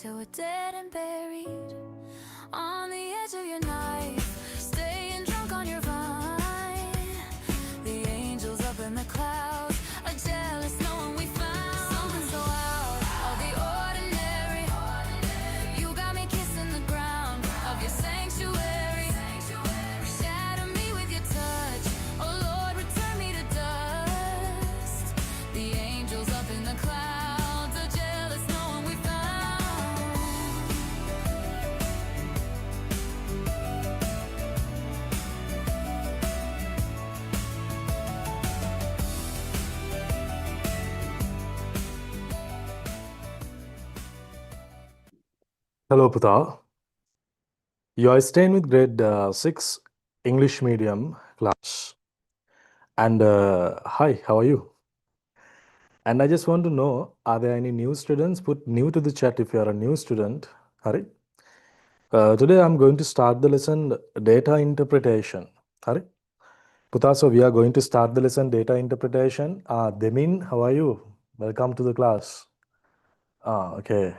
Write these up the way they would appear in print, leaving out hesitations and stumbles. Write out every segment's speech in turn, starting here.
till we're dead and buried on the edge of your knife, staying drunk on your vine. The angels up in the clouds are jealous knowing we found something so out of the ordinary. You got me kissing the ground of your sanctuary. Shatter me with your touch, oh Lord, return me to dust. The angels up in the clouds are jealous knowing we found. Hello, Puta. You are staying with grade 6 English medium class. And hi, how are you? And I just want to know, are there any new students? Put new to the chat if you are a new student. Hari. Today I'm going to start the lesson data interpretation. Hari. Puta, so we are going to start the lesson data interpretation. Demin, how are you? Welcome to the class. Okay.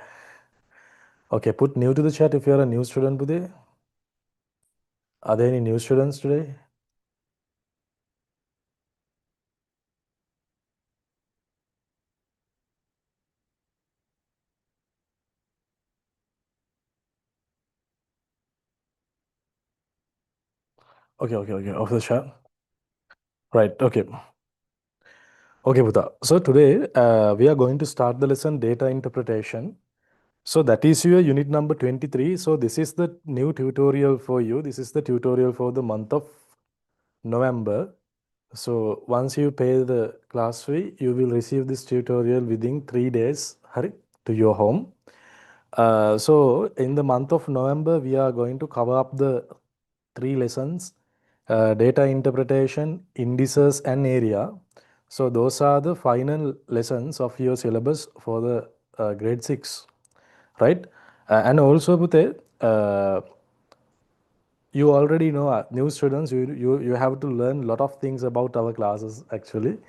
Okay, put new to the chat if you are a new student today. Are there any new students today? Okay, off the chat. Right, okay. Okay, Buddha. So today we are going to start the lesson data interpretation. So that is your unit number 23. So this is the new tutorial for you. This is the tutorial for the month of November. So once you pay the class fee, you will receive this tutorial within 3 days, Hari, to your home. So in the month of November, we are going to cover up the 3 lessons, data interpretation, indices and area. So those are the final lessons of your syllabus for the grade 6, right? And also, Pute, you already know, new students, you have to learn a lot of things about our classes actually.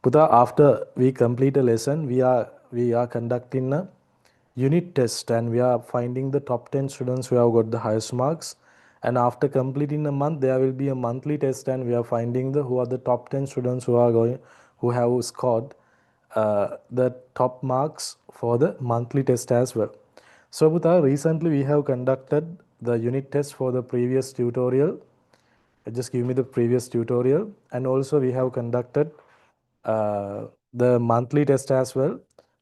Puta, after we complete a lesson, we are conducting a unit test and we are finding the top 10 students who have got the highest marks. And after completing a month, there will be a monthly test and we are finding who are the top 10 students who have scored the top marks for the monthly test as well. So Buddha, recently we have conducted the unit test for the previous tutorial. Just give me the previous tutorial. And also we have conducted the monthly test as well.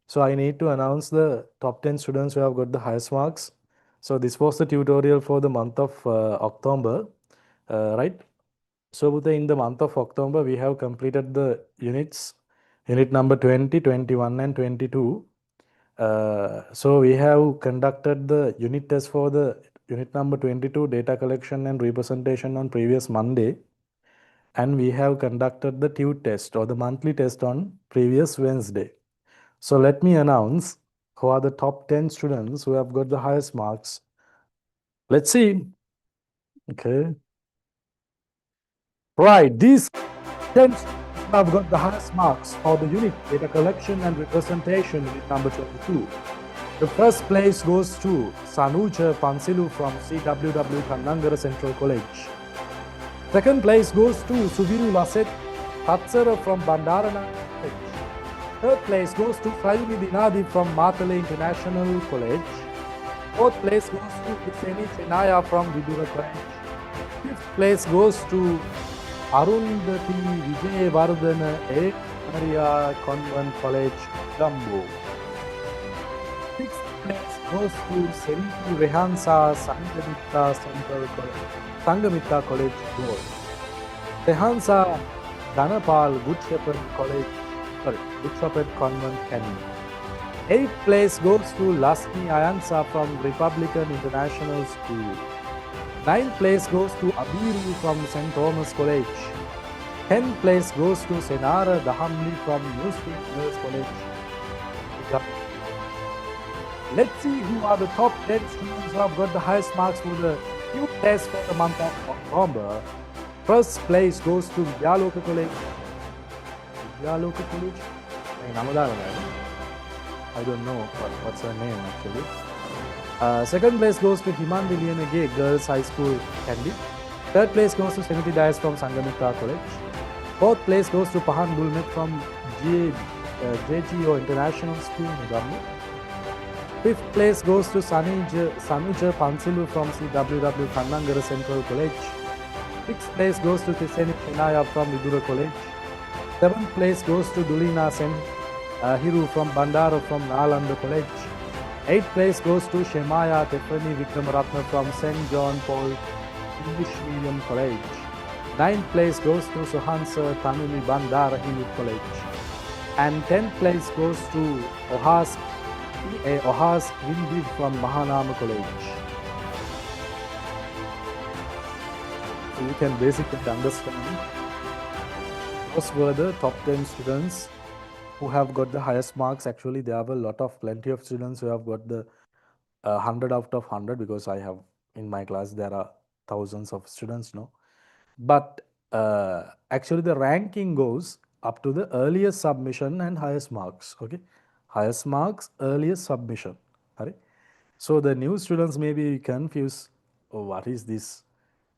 So I need to announce the top 10 students who have got the highest marks. So this was the tutorial for the month of October, right? So Buddha, in the month of October, we have completed the units, unit number 20, 21 and 22. So we have conducted the unit test for the unit number 22, data collection and representation on previous Monday. And we have conducted the TUE test or the monthly test on previous Wednesday. So let me announce who are the top 10 students who have got the highest marks. Let's see. Okay. Right, these 10 students have got the highest marks for the unit data collection and representation unit number 22. The first place goes to Sanuja Pansilu from CWW Kannangara Central College. Second place goes to Suviru Laset Tatsara from Bandarana College. Third place goes to Fayumi Dinadi from Matale International College. Fourth place goes to Husseini Chenaya from Vidura College. Fifth place goes to Arundhati Vijayavardhana Maria Convent College, Colombo. Sixth place goes to Seritu Rehansa Sangamita College, Gold. Rehansa Dhanapal Good Shepherd Convent, Kenny. Eighth place goes to Lasmi Ayansa from Republican International School. Ninth place goes to Abiru from St. Thomas College. 10th place goes to Senara Dahamli from New Street Girls College. Let's see who are the top 10 students who have got the highest marks for the new test for the month of October. First place goes to Vidyaloka College. Vidyaloka College? I don't know what's her name actually. Second place goes to Himandi Liyanage Girls High School, Kandy. Third place goes to Semiti Dias from Sangamika College. Fourth place goes to Pahan Gulmet from JGO International School, Nigambu. Fifth place goes to Sanuja Pansilu from CWW Kannangara Central College. Sixth place goes to Tiseni Chinaya from Vidura College. Seventh place goes to Dulina Sen Hiru from Bandara from Nalanda College. Eighth place goes to Shemaya Tefani Vikramaratna from St. John Paul English Medium College. Ninth place goes to Suhansa Tanumi Bandara Hindu College. And 10th place goes to Ohas Windi from Mahanama College. So you can basically understand those were the top 10 students who have got the highest marks. Actually, there are plenty of students who have got the 100 out of 100, because I have in my class there are thousands of students now. But actually the ranking goes up to the earliest submission and highest marks. Okay, highest marks, earliest submission. Right? So the new students may be confused. Oh, what is this?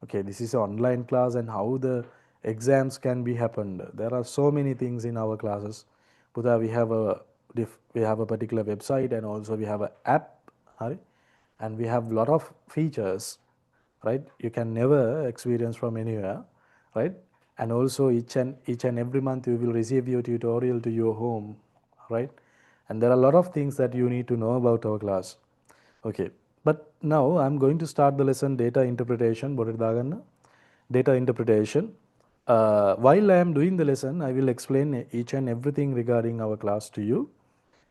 Okay, this is an online class, and how the exams can be happened. There are so many things in our classes. Buddha, we have a particular website, and also we have an app, right? And we have a lot of features, right? You can never experience from anywhere, right? And also each and every month you will receive your tutorial to your home, right? And there are a lot of things that you need to know about our class. Okay, but now I'm going to start the lesson data interpretation. Data interpretation. While I am doing the lesson, I will explain each and everything regarding our class to you,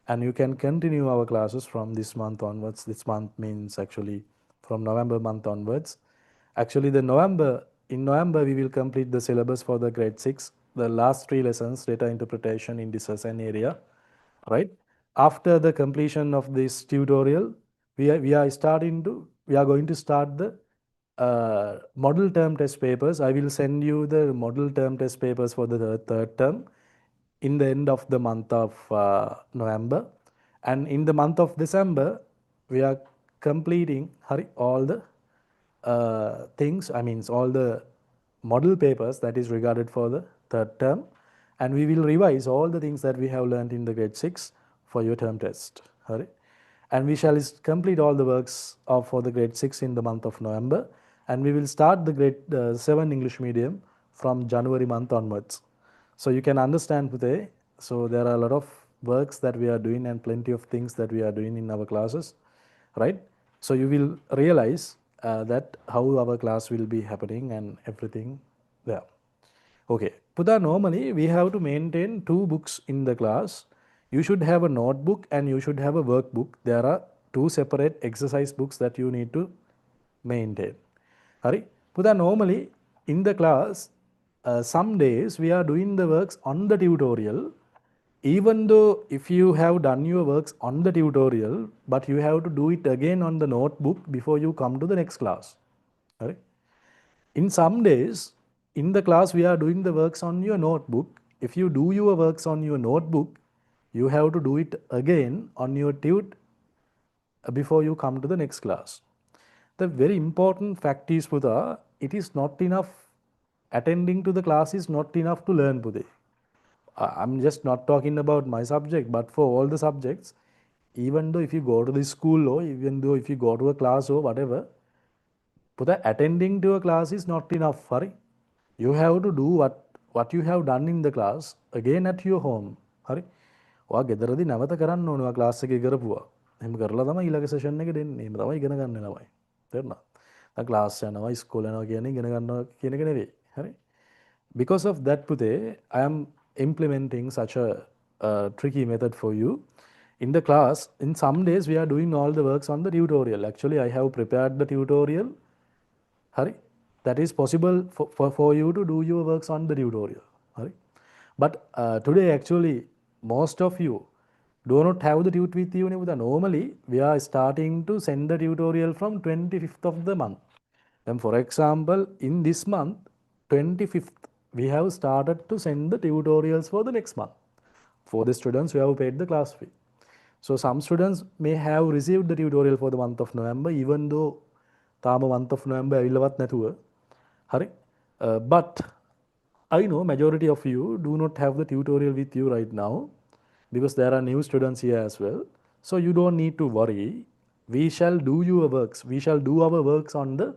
and you can continue our classes from this month onwards. This month means actually from November month onwards. Actually, in November we will complete the syllabus for the grade 6, the last 3 lessons, data interpretation in this SN area, right? After the completion of this tutorial, we are going to start the model term test papers. I will send you the model term test papers for the third term in the end of the month of November. And in the month of December, we are completing all the things, I mean all the model papers that is regarded for the third term, and we will revise all the things that we have learned in the grade 6 for your term test. Right? And we shall complete all the works for the grade 6 in the month of November, and we will start the grade 7 English medium from January month onwards. So you can understand today, so there are a lot of works that we are doing and plenty of things that we are doing in our classes, right? So you will realize that how our class will be happening and everything there. Okay, Pudha, normally we have to maintain 2 books in the class. You should have a notebook and you should have a workbook. There are 2 separate exercise books that you need to maintain. Hari, Pudha, normally in the class, some days we are doing the works on the tutorial. Even though if you have done your works on the tutorial, but you have to do it again on the notebook before you come to the next class. Right? In some days, in the class we are doing the works on your notebook. If you do your works on your notebook, you have to do it again on your tute before you come to the next class. The very important fact is, Pudha, it is not enough, attending to the class is not enough to learn, Pudha. I'm just not talking about my subject, but for all the subjects, even though if you go to the school or even though if you go to a class or whatever, Pudha, attending to a class is not enough. Hari. You have to do what you have done in the class again at your home. Hari. ඔයා ගෙදරදී නැවත කරන්න ඕනේ ඔයා class එකේ කරපුවා. එහෙම කරලා තමයි ඊළඟ සෙෂන් එක දෙන්නේ. එහෙම තමයි ඉගෙන ගන්න ළමයි. තේරුණා? දැන් ක්ලාස් යනවා, ඉස්කෝල යනවා කියන්නේ ඉගෙන ගන්නවා කියන එක නෙවෙයි. හරි? Because of that, Pute, I am implementing such a tricky method for you. In the class, in some days we are doing all the works on the tutorial. Actually, I have prepared the tutorial. Hari? That is possible for you to do your works on the tutorial. Hari? But today actually most of you do not have the tute with you. Normally we are starting to send the tutorial from 25th of the month. Then for example, in this month 25th we have started to send the tutorials for the next month for the students who have paid the class fee. So some students may have received the tutorial for the month of November, even though තාම month of November ඇවිල්ලවත් නැතුව. හරි? But I know majority of you do not have the tutorial with you right now because there are new students here as well. So you don't need to worry. We shall do your works. We shall do our works on the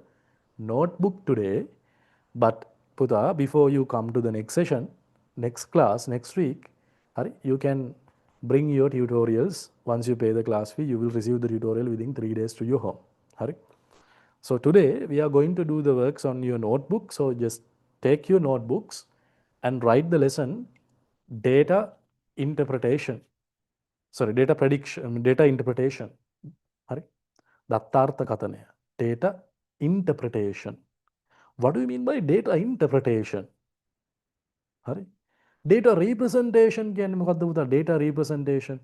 notebook today. But Puta, before you come to the next session, next class, next week, hari, you can bring your tutorials. Once you pay the class fee, you will receive the tutorial within 3 days to your home. Hari? So today we are going to do the works on your notebook. So just take your notebooks and write the lesson data interpretation. Sorry, data prediction, data interpretation. Hari? Dattartha Kathanaya. Data interpretation. What do you mean by data interpretation? Hari? Data representation කියන්නේ මොකක්ද පුතා? Data representation.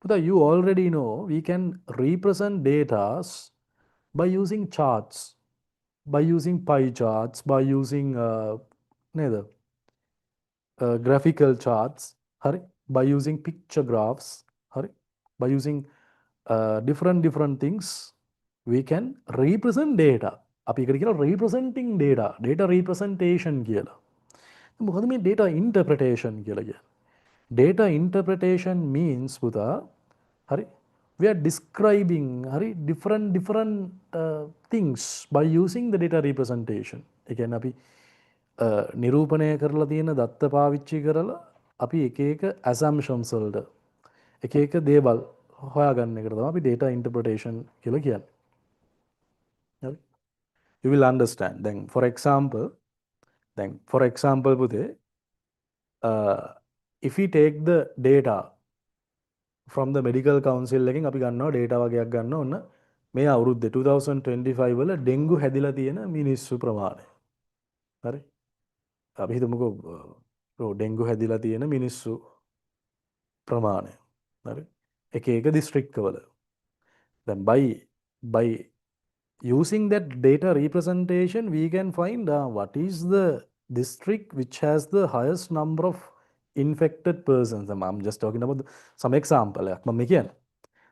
පුතා, you already know we can represent data by using charts, by using pie charts, by using neither graphical charts, hari, by using picture graphs, hari, by using different things, we can represent data. අපි එකට කියනවා representing data, data representation කියලා. මොකද මේ data interpretation කියලා කියන්නේ? Data interpretation means පුතා, hari, we are describing hari different things by using the data representation. ඒ කියන්නේ අපි නිරූපණය කරලා තියෙන දත්ත පාවිච්චි කරලා අපි එක එක assumptions වලට එක එක දේවල් හොයාගන්න එකට තමයි අපි data interpretation කියලා කියන්නේ. හරි? You will understand. Then for example පුතේ, if we take the data from the medical council එකෙන් අපි ගන්නවා data වගේක් ගන්නවා. ඔන්න මේ අවුරුද්දේ 2025 වල ඩෙන්ගු හැදිලා තියෙන මිනිස්සු ප්‍රමාණය. හරි? අපි හිතමුකෝ ඩෙන්ගු හැදිලා තියෙන මිනිස්සු ප්‍රමාණය. හරි? එක එක දිස්ත්‍රික්කවල. Then by using that data representation, we can find what is the district which has the highest number of infected persons. I'm just talking about some example. මම කියන්නේ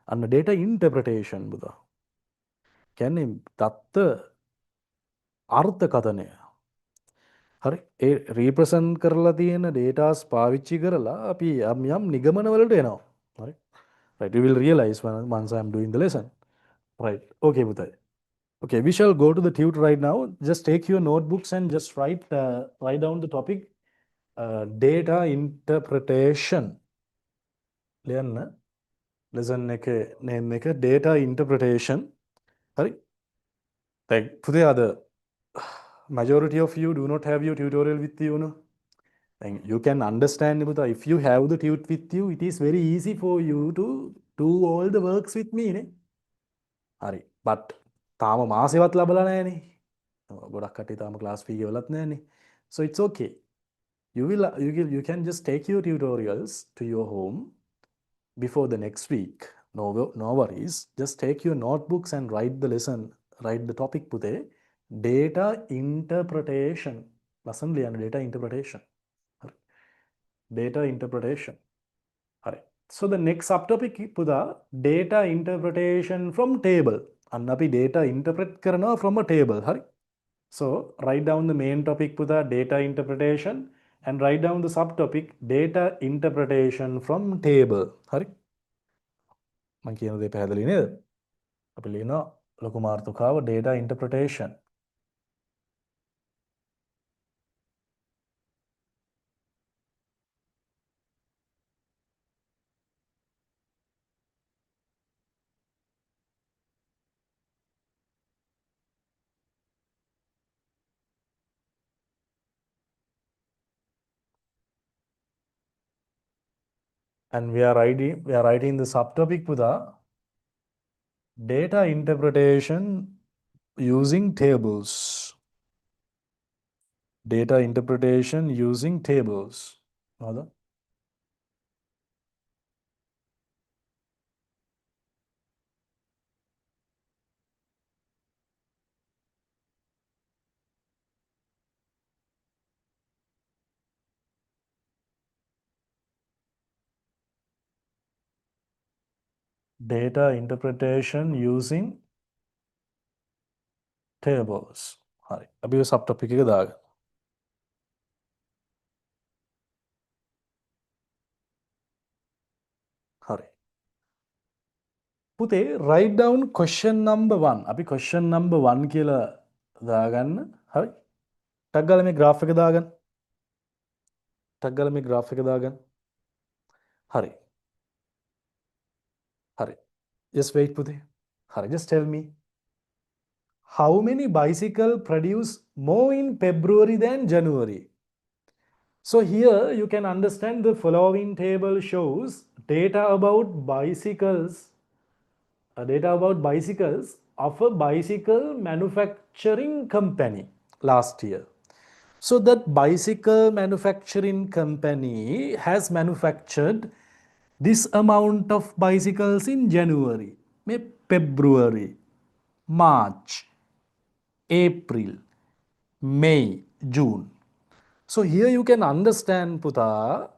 අන්න data interpretation බුදා. කියන්නේ දත්ත අර්ථකථනය. හරි? ඒ represent කරලා තියෙන datas පාවිච්චි කරලා අපි යම් නිගමන වලට එනවා. හරි? Right, you will realize once I am doing the lesson. Right. Okay, Butai. Okay, we shall go to the tutor right now. Just take your notebooks and just write down the topic data interpretation. ලියන්න. Lesson එක name එක data interpretation. හරි? Like පුතේ අද majority of you do not have your tutorial with you, no? And you can understand, Buddha, if you have the tute with you, it is very easy for you to do all the works with me, ne? Hari. But තාම මාසෙවත් ලබලා නැහැනේ. ගොඩක් කට්ටිය තාම class fee ගෙවලත් නැහැනේ. So it's okay. You can just take your tutorials to your home before the next week. No worries. Just take your notebooks and write the lesson, write the topic පුතේ. Data interpretation. Lesson ලියන්න data interpretation. Data interpretation. Right. So the next subtopic පුදා data interpretation from table. අන්න අපි data interpret කරනවා from a table. හරි. So write down the main topic පුදා data interpretation and write down the subtopic data interpretation from table. හරි. මම කියන දේ පැහැදිලි නේද? අපි ලියනවා ලොකු මාතෘකාව data interpretation. And we are writing the subtopic puda data interpretation using tables. Data interpretation using tables. Nada? data interpretation using tables. හරි. අපි ඔය සබ් ටොපික් එක දාගමු. හරි. පුතේ write down question number 1. අපි question number 1 කියලා දාගන්න. හරි. ටක් ගාලා මේ graph එක දාගන්න. ටක් ගාලා මේ graph එක දාගන්න. හරි. හරි. Just wait පුතේ. හරි. Just tell me. How many bicycle produce more in February than January? So here you can understand the following table shows data about bicycles of a bicycle manufacturing company last year. So that bicycle manufacturing company has manufactured this amount of bicycles in January, February, March, April, May, June. So here you can understand, Puta,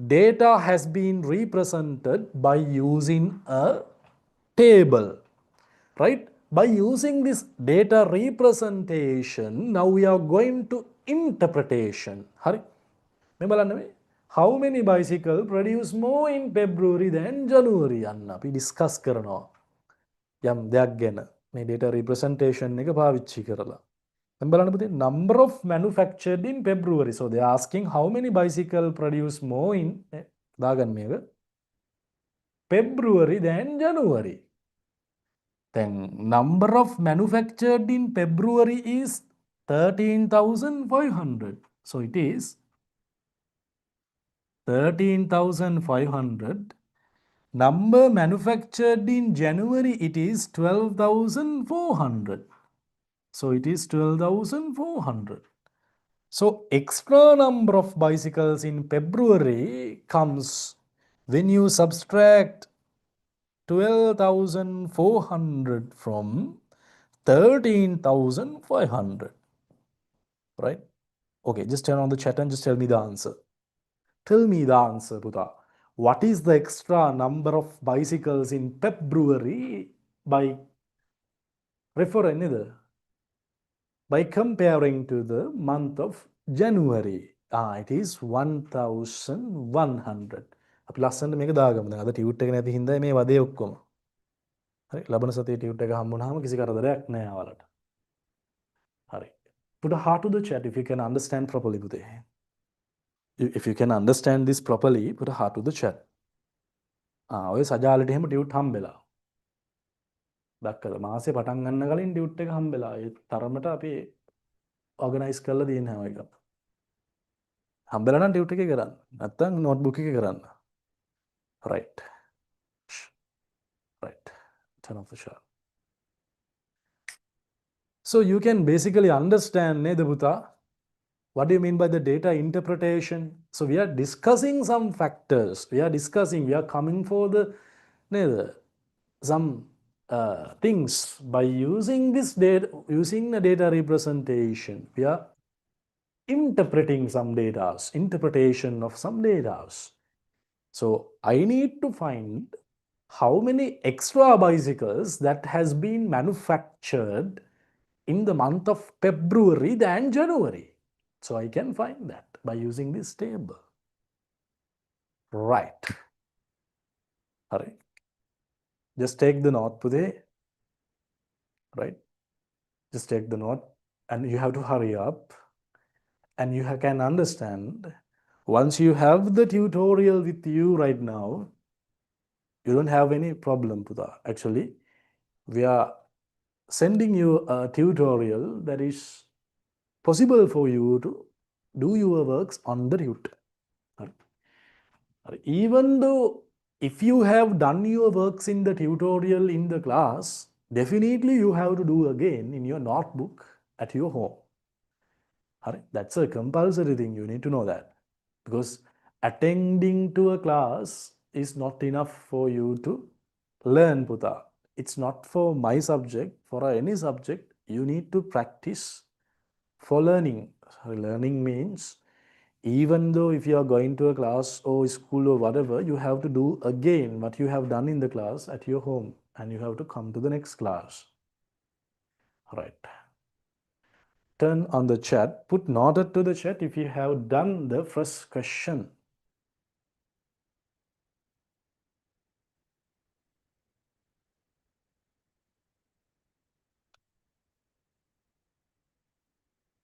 data has been represented by using a table, right? By using this data representation, now we are going to interpretation. Hari, me balanna me. How many bicycle produce more in February than January? Anna අපි discuss කරනවා. යම් දෙයක් ගැන මේ data representation එක පාවිච්චි කරලා. දැන් බලන්න පුතේ, number of manufactured in February. So they are asking how many bicycle produce more in දාගන්න මේක February than January. Then number of manufactured in February is 13,500. So it is 13,500. Number manufactured in January, it is 12,400. So it is 12,400. So extra number of bicycles in February comes when you subtract 12,400 from 13,500. Right? Okay, just turn on the chat and just tell me the answer. Tell me the answer, Buddha. What is the extra number of bicycles in February by referring either? By comparing to the month of January. It is 1,100. අපි ලස්සනට මේක දාගමු. දැන් අද tute එක නැති හින්දා මේ වදේ ඔක්කොම. හරි. ලබන සතියේ ටියුට් එක හම්බුනහම කිසි කරදරයක් නැහැ ඔයාලට. හරි. Put a heart to the chat if you can understand properly පුතේ. If you can understand this properly, put a heart to the chat. ඔය සජාලට එහෙම ටියුට් හම්බෙලා. දැක්කද? මාසේ පටන් ගන්න කලින් ටියුට් එක හම්බෙලා. ඒ තරමට අපි organize කරලා තියෙන හැම එකක්. හම්බෙලා නම් ටියුට් එකේ කරන්න. නැත්නම් notebook එකේ කරන්න. Right. Right. Turn off the shot. So you can basically understand, neda Buddha, what do you mean by the data interpretation? So we are discussing some factors. We are coming for the some things by using this data, using the data representation. We are interpreting some data, interpretation of some data. So I need to find how many extra bicycles that has been manufactured in the month of February than January. So I can find that by using this table. Right. Hurry. Just take the note, Pude. Right. Just take the note and you have to hurry up. And you can understand, once you have the tutorial with you right now, you don't have any problem, Puda. Actually, we are sending you a tutorial that is possible for you to do your works on the tutor. Even though if you have done your works in the tutorial in the class, definitely you have to do again in your notebook at your home. That's a compulsory thing. You need to know that. Because attending to a class is not enough for you to learn, Puta. It's not for my subject. For any subject, you need to practice for learning. Learning means Even though if you are going to a class or school or whatever, you have to do again what you have done in the class at your home, and you have to come to the next class. Right. Turn on the chat, put noted to the chat if you have done the first question.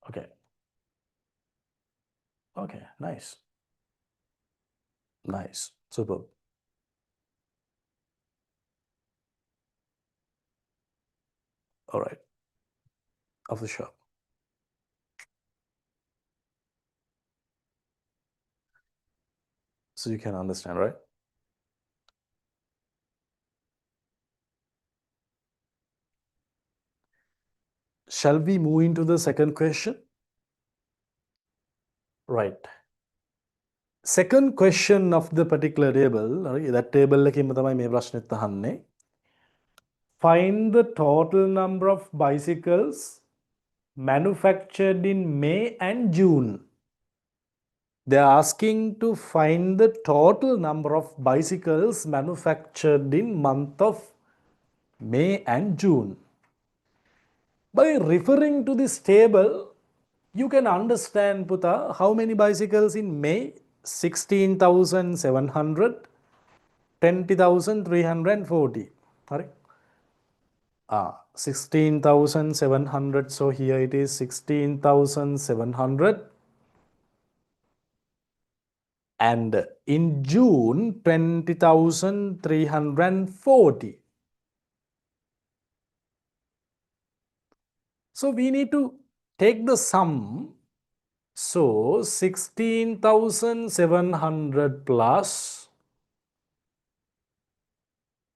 Okay. Okay, nice. Nice. Superb. All right. Of the show. So you can understand, right? Shall we move into the second question? Right. Second question of the particular table, that table එකකින්ම තමයි මේ ප්‍රශ්නෙත් අහන්නේ. Find the total number of bicycles manufactured in May and June. They are asking to find the total number of bicycles manufactured in month of May and June. By referring to this table, you can understand, Puta, how many bicycles in May? 16,700, 20,340. Correct? 16,700. So here it is 16,700. And in June, 20,340. So we need to take the sum. So 16,700 plus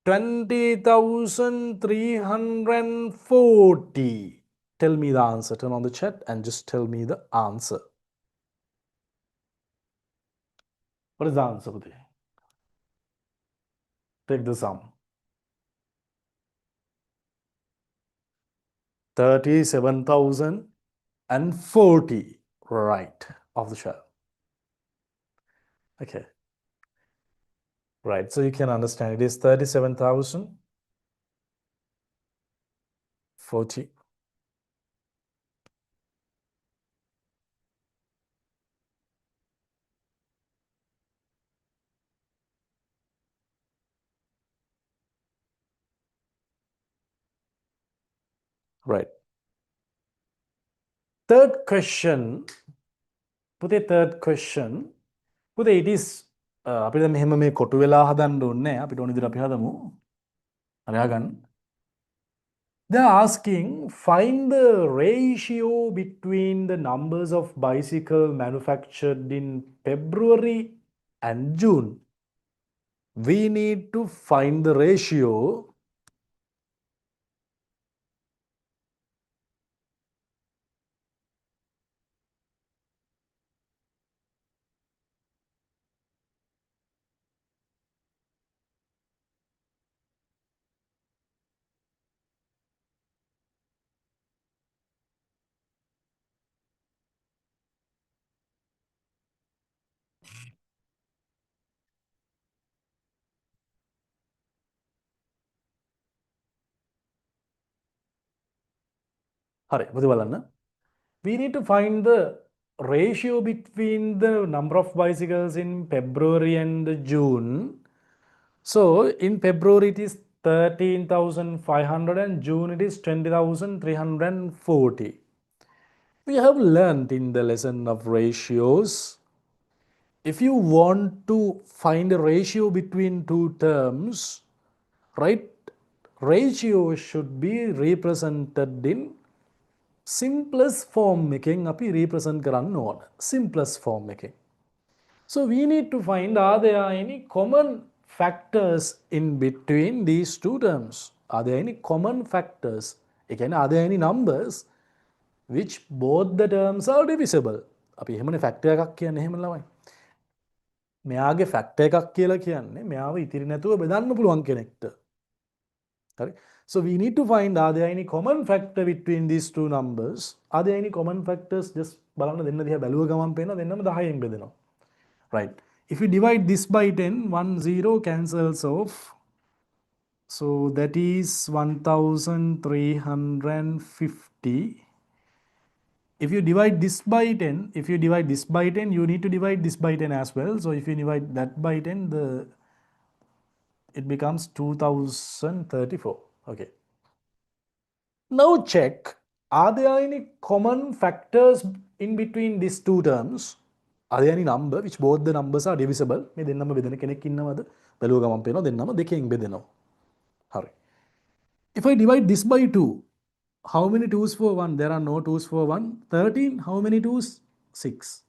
20,340. Tell me the answer. Turn on the chat and just tell me the answer. What is the answer? Take the sum. 37,040. Right. Of the shell. Okay. Right. So you can understand it is 37,040. Right. Third question. Put a third question. Put it is අපි දැන් මෙහෙම මේ කොටු වෙලා හදන්න ඕනේ නැහැ. අපිට ඕන විදිහට අපි හදමු. හරි අහගන්න. They are asking, find the ratio between the numbers of bicycle manufactured in February and June. We need to find the ratio හරි මොකද බලන්න. We need to find the ratio between the number of bicycles in February and June. So in February it is 13,500 and June it is 20,340. We have learned in the lesson of ratios. If you want to find a ratio between two terms, right, ratio should be represented in simplest form එකෙන් අපි represent කරන්න ඕන. Simplest form එකෙන්. So we need to find, are there any common factors in between these two terms? Are there any common factors? Again, are there any numbers which both the terms are divisible? අපි එහෙමනේ factor එකක් කියන්නේ එහෙම ළමයි. මෙයාගේ factor එකක් කියලා කියන්නේ මෙයාව ඉතිරි නැතුව බෙදන්න පුළුවන් කෙනෙක්ට. හරි? So we need to find, are there any common factor between these two numbers? Are there any common factors? Just බලන්න දෙන්න දිහා බැලුව ගමන් පේනවා දෙන්නම 10න් බෙදෙනවා. Right. If you divide this by 10, 1 0 cancels off. So that is 1350. If you divide this by 10, if you divide this by 10, you need to divide this by 10 as well. So if you divide that by 10, it becomes 2034. Okay. Now check, are there any common factors in between these two terms? Are there any number which both the numbers are divisible? මේ දෙන්නම බෙදෙන කෙනෙක් ඉන්නවද? බැලුව ගමන් පේනවා දෙන්නම දෙකෙන් බෙදෙනවා. හරි. If I divide this by 2, how many 2's for 1? There are no 2's for 1. 13, how many 2's? 6.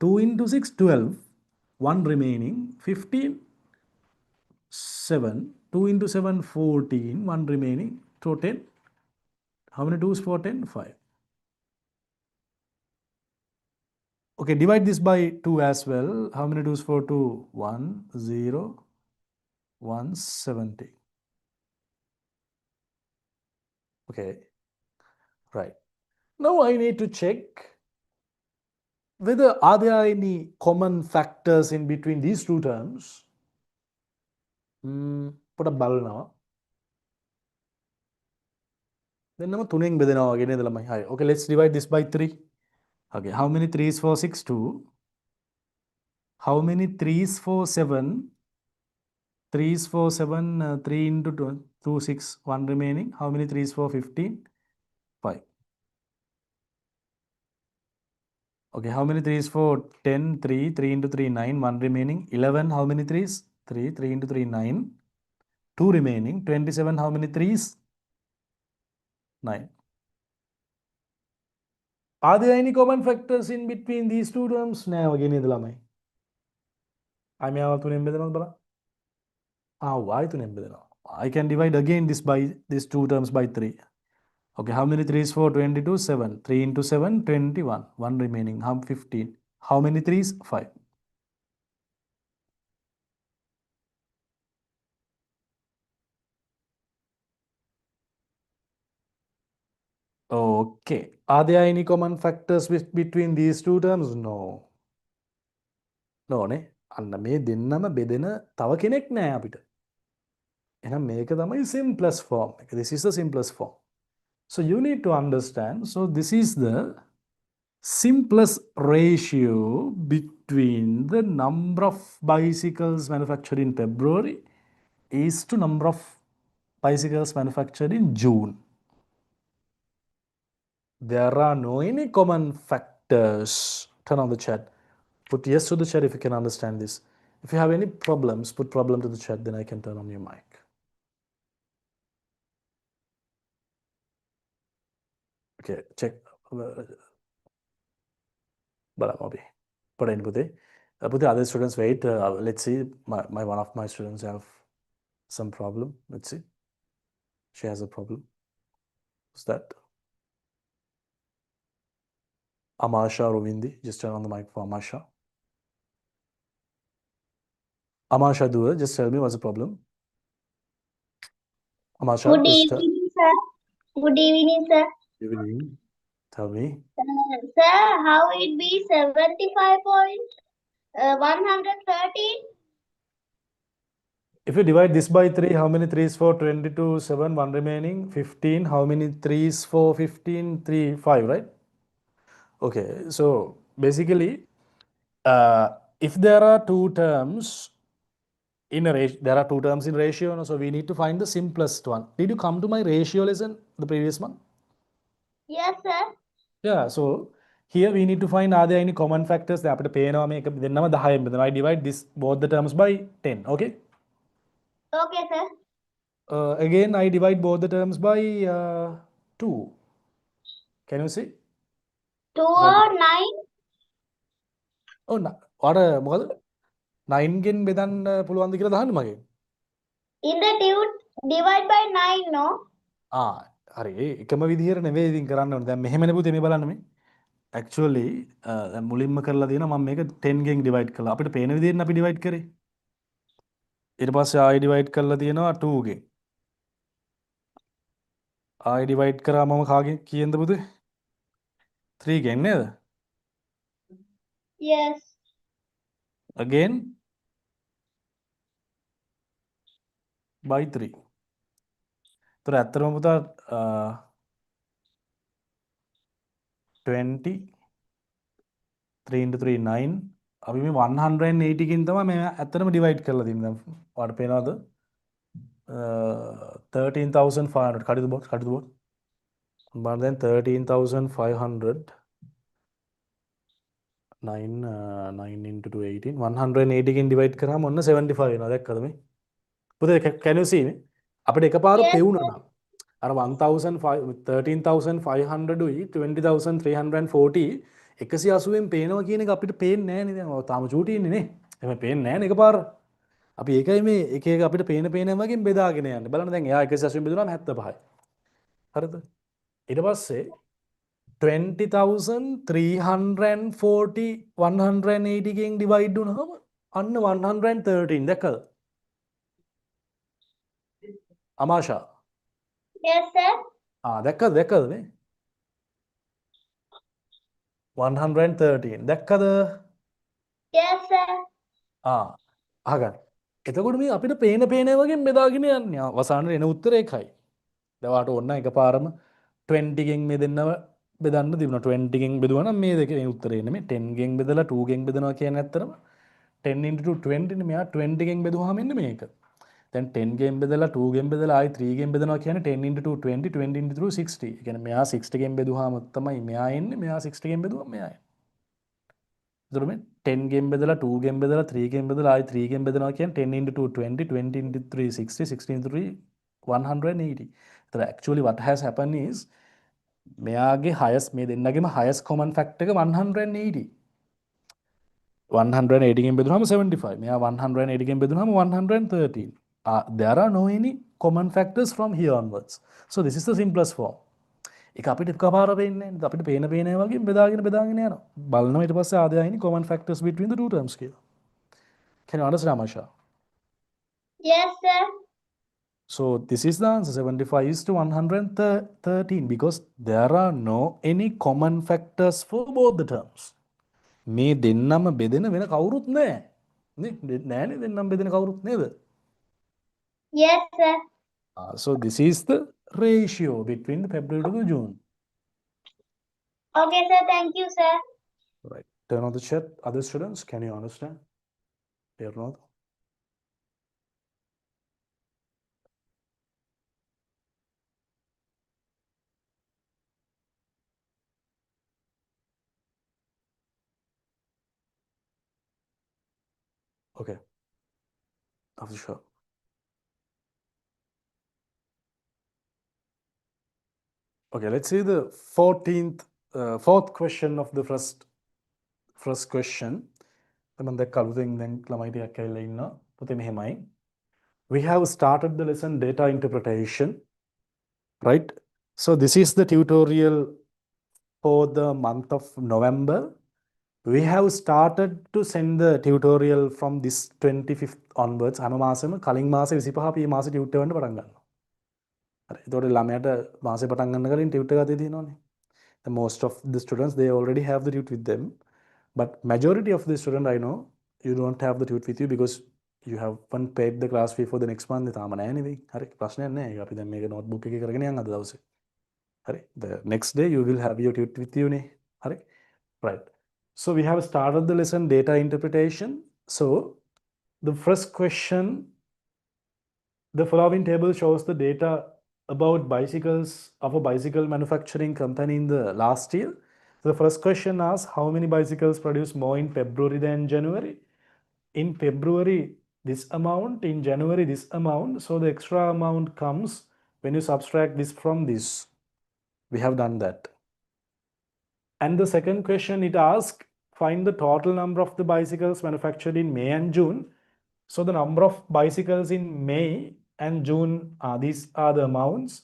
2 into 6, 12. 1 remaining, 15, 7. 2 into 7, 14. 1 remaining, so 10. How many 2's for 10? 5. Okay, divide this by 2 as well. How many 2's for 2? 1, 0, 170. Okay, right. Now I need to check whether are there any common factors in between these two terms. Put a බලනවා. දෙන්නම 3න් බෙදෙනවා වගේ නේද ළමයි? හරි. Okay, let's divide this by 3. Okay, how many 3's for 6? 2. How many 3's for 7? 3's for 7, 3 into 2, 6, 1 remaining. How many 3's for 15? 5. Okay, how many 3's for 10? 3, 3 into 3, 9, 1 remaining. 11, how many 3's? 3, 3 into 3, 9. 2 remaining. 27, how many 3's? 9. Are there any common factors in between these two terms? නෑ වගේ නේද ළමයි? ආයි මෙයාව 3න් බෙදනවද බලන්න. y 3න් බෙදනවා. I can divide again this by these two terms by 3. Okay, how many 3's for 22? 7. 3 into 7, 21. 1 remaining. How 15? How many 3's? 5. Okay. Are there any common factors between these two terms? No. No, නේ. අන්න මේ දෙන්නම බෙදෙන තව කෙනෙක් නෑ අපිට. එහෙනම් මේක තමයි simplest form. This is the simplest form. So you need to understand. So this is the simplest ratio between the number of bicycles manufactured in February is to number of bicycles manufactured in June. There are no any common factors. Turn on the chat. Put yes to the chat if you can understand this. If you have any problems, put problem to the chat, then I can turn on your mic. Okay, check. Baramobi. Put in Put the other students wait. Let's see. One of my students have some problem. Let's see. She has a problem. What's that? Amasha Rovindi. Just turn on the mic for Amasha. Amasha Dua, just tell me what's the problem. Amasha, Good evening, sir. Good evening, sir. Good evening. Tell me. Sir, how it be 75.113? If you divide this by 3, how many 3's for 22, 7, 1 remaining, 15, how many 3's for 15, 3, 5, right? Okay, so basically, if there are two terms in a ratio, there are two terms in ratio, so we need to find the simplest one. Did you come to my ratio lesson, the previous one? Yes, sir. Yeah, so here we need to find are there any common factors that අපිට පේනවා මේක දෙන්නම 10න් බෙදනවා. I divide this both the terms by 10, okay? Okay, sir. Again, I divide both the terms by 2. Can you see? 2 or 9? Oh, ඔයාට මොකද 9 ගෙන් බෙදන්න පුළුවන්ද කියලා දහන්න මගෙන්. In the divide by 9, no? හරි එකම විදිහට නෙවෙයි ඉතින් කරන්න ඕනේ. දැන් මෙහෙමනේ පුතේ මේ බලන්න මේ. Actually දැන් මුලින්ම කරලා තියෙනවා මම මේක 10 ගෙන් divide කළා. අපිට පේන විදිහෙන් අපි divide කරේ. ඊට පස්සේ ආයෙ divide කරලා තියෙනවා 2 ගෙන්. ආයෙ divide කරා මම කාගෙන් කීයෙන්ද පුතේ? 3 ගෙන් නේද? Yes. Again, by 3. So ඇත්තටම පුතා 20 3 into 3 9 අපි මේ 180 කින් තමයි මේ ඇත්තටම ඩිවයිඩ් කරලා තින්නේ. දැන් ඔයාලට පේනවද? 13,500 කඩිද බොත් but then 13,500 9 into 2 18 180 කින් ඩිවයිඩ් කරාම ඔන්න 75 වෙනවා. දැක්කද මේ? පුතේ can you see මේ? අපිට එකපාර Yes, පෙවුනා නම් අර 13,500 උයි 20,340 180න් පේනවා කියන එක අපිට පේන්නේ නැහැ නේද? දැන් තාම චූටි ඉන්නේ නේ. එහෙම පේන්නේ නැහැ නේ එකපාර. අපි ඒකයි මේ එක එක අපිට පේන වගේ බෙදාගෙන යන්නේ. බලන්න දැන් එයා 180න් බෙදුවාම 75යි. හරිද? ඊට පස්සේ 20,340 180 ගෙන් ඩිවයිඩ් වුණාම අන්න 113 දැක්කද? අමාෂා. yes, sir. දැක්කද නේ? 113 දැක්කද? Yes, sir. අහගන්න. එතකොට මේ අපිට පේන වගේ බෙදාගෙන යන්නේ. අවසානයේ එන උත්තරේ එකයි. දැන් ඔයාලට ඕන එකපාරම 20 ගෙන් මේ දෙන්නව බෙදන්න තිබුණා. 20 ගෙන් බෙදුවා නම් මේ දෙකේ උත්තරේ එන්නේ. මේ 10 ගෙන් බෙදලා 2 ගෙන් බෙදනවා කියන්නේ ඇත්තටම 10 into 2 20 නේ. මෙයා 20 ගෙන් බෙදුවාම එන්නේ මේක. දැන් 10 ගෙන් බෙදලා 2 ගෙන් බෙදලා ආයි 3 ගෙන් බෙදනවා කියන්නේ 10 into 2 20 20 into 2 60. ඒ කියන්නේ මෙයා 60 ගෙන් බෙදුවාම තමයි මෙයා එන්නේ. මෙයා 60 ගෙන් බෙදුවම මෙයා එන්නේ. එතකොට මේ 10 ගෙන් බෙදලා 2 ගෙන් බෙදලා 3 ගෙන් බෙදලා ආයි 3 ගෙන් බෙදනවා කියන්නේ 10 into 2 20 20 into 3 60 60 into 3 180. එතකොට actually what has happened is මෙයාගේ highest මේ දෙන්නගේම highest common factor එක 180. 180 ගෙන් බෙදුනහම 75. මෙයා 180 ගෙන් බෙදුනහම 113. There are no any common factors from here onwards. So this is the simplest form. ඒක අපිට එකපාර වෙන්නේ නැහැ. අපිට පේන වගේ බෙදාගෙන යනවා. බලනවා ඊට පස්සේ are there any common factors between the two terms කියලා. Can you understand, Amasha? Yes, sir. So this is the answer. 75 is to 113 because there are no any common factors for both the terms. මේ දෙන්නම බෙදෙන වෙන කවුරුත් නැහැ. නේ නෑනේ දෙන්නම බෙදෙන කවුරුත් නේද? Yes, sir. So this is the ratio between the February to the June. Okay, sir. Thank you, sir. Right. Turn on the chat. Other students, can you understand? Clear not? Okay. After sure. Okay, let's see the 4th question of the first question. තමන් දැක්ක අලුතෙන් දැන් ළමයි ටිකක් ඇවිල්ලා ඉන්නවා. පුතේ මෙහෙමයි. We have started the lesson data interpretation, right? So this is the tutorial for the month of November. We have started to send the tutorial from this 25th onwards. හැම මාසෙම කලින් මාසේ 25 අපි මේ මාසේ ටියුටර් වෙන්න පටන් ගන්නවා. හරි. ඒතකොට ළමයාට මාසේ පටන් ගන්න කලින් ටියුටර් ගතේ තියෙනවනේ. The most of the students they already have the tutor with them, but majority of the student I know you don't have the tutor with you because you haven't paid the class fee for the next month. තාම නැහැ නේ. හරි. ප්‍රශ්නයක් නැහැ. අපි දැන් මේක notebook එකේ කරගෙන යන්න අද දවසේ. හරි. The next day you will have your tutor with you නේ. හරි. Right. So we have started the lesson data interpretation. So the first question, the following table shows the data about bicycles of a bicycle manufacturing company in the last year. So the first question asks how many bicycles produced more in February than January. In February this amount, in January this amount. So the extra amount comes when you subtract this from this. We have done that. And the second question it asks find the total number of the bicycles manufactured in May and June. So the number of bicycles in May and June, these are the amounts.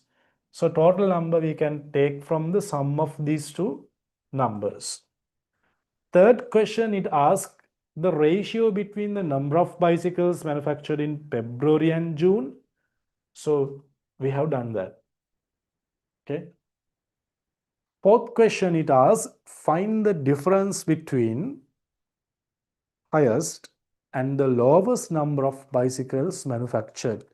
So total number we can take from the sum of these two numbers. Third question it asks the ratio between the number of bicycles manufactured in February and June. So we have done that. Okay. Fourth question it asks find the difference between highest and the lowest number of bicycles manufactured.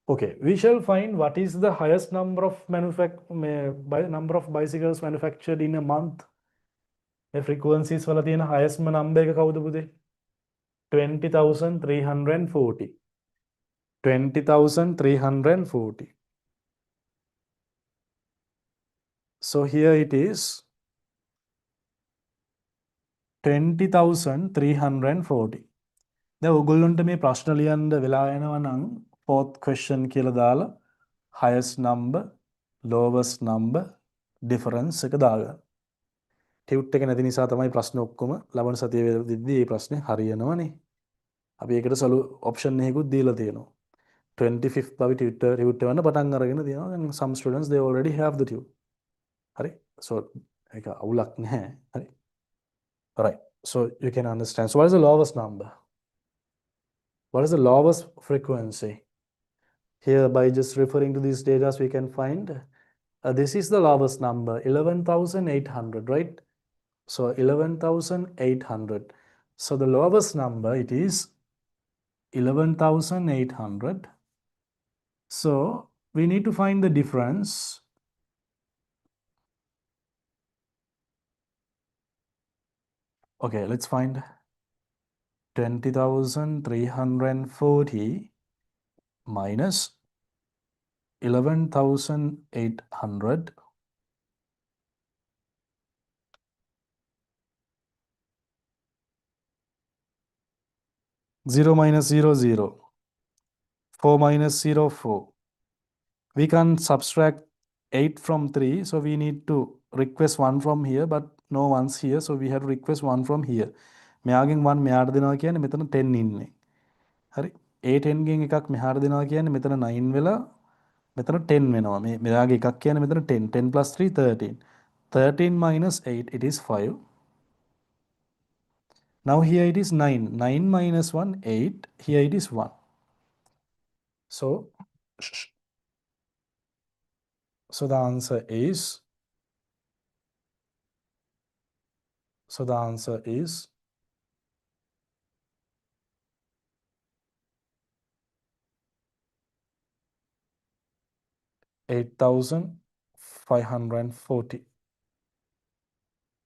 Okay, we shall find what is the highest number of number of bicycles manufactured in a month. The frequencies වල තියෙන highest number එක කවුද පුතේ? 20,340. 20,340. So here it is 20,340. දැන් ඔයගොල්ලන්ට මේ ප්‍රශ්න ලියන්න වෙලා යනවා නම් fourth question කියලා දාලා highest number, lowest number, difference එක දාගන්න. ටියුට් එක නැති නිසා තමයි ප්‍රශ්න ඔක්කොම ලබන සතියේදී මේ ප්‍රශ්නේ හරියනවනේ. අපි ඒකට option එකකුත් දීලා තියෙනවා. 25th අපි ටියුට් එවන්න පටන් අරගෙන තියෙනවා. and some students they already have the tube. හරි? So ඒක අවුලක් නැහැ. හරි? Right. So you can understand. So what is the lowest number? What is the lowest frequency? Here, by just referring to these data, we can find this is the lowest number, 11,800, right? So 11,800. So the lowest number, it is 11,800. So we need to find the difference. Okay, let's find 20,340 minus 11,800. Zero minus 0, 0. 4 minus 0, 4. We can subtract 8 from 3, so we need to request 1 from here, but no one's here, so we have to request 1 from here. මෙයාගෙන් 1 මෙයාට දෙනවා කියන්නේ මෙතන 10 ඉන්නේ. හරි. ඒ 10 ගෙන් එකක් මෙහාට දෙනවා කියන්නේ මෙතන 9 වෙලා මෙතන 10 වෙනවා. මෙයාගේ එකක් කියන්නේ මෙතන 10. 10 plus 3 13. 13 minus 8 it is 5. Now here it is 9. 9 minus 1 8. Here it is 1. So the answer is 8,540.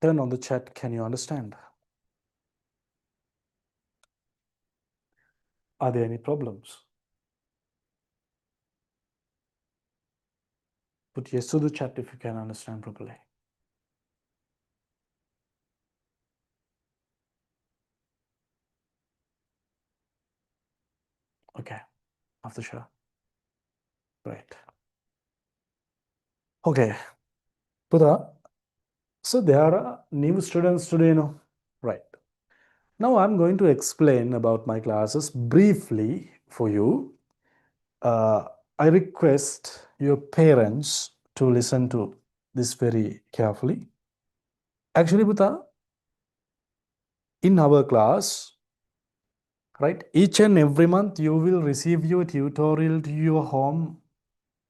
Turn on the chat. Can you understand? Are there any problems? Put yes to the chat if you can understand properly. Okay, after sure. Right. Okay, Pudha, so there are new students today, no? Right. Now I'm going to explain about my classes briefly for you. I request your parents to listen to this very carefully. Actually, Pudha, in our class, right, each and every month you will receive your tutorial to your home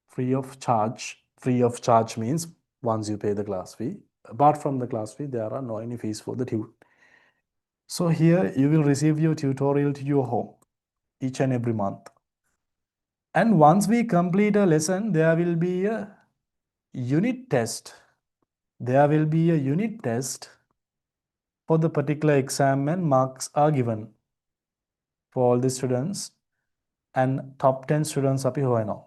free of charge. Free of charge means once you pay the class fee. Apart from the class fee, there are no any fees for the tube. So here you will receive your tutorial to your home each and every month. And once we complete a lesson, there will be a unit test. There will be a unit test for the particular exam and marks are given for all the students and top 10 students up here now.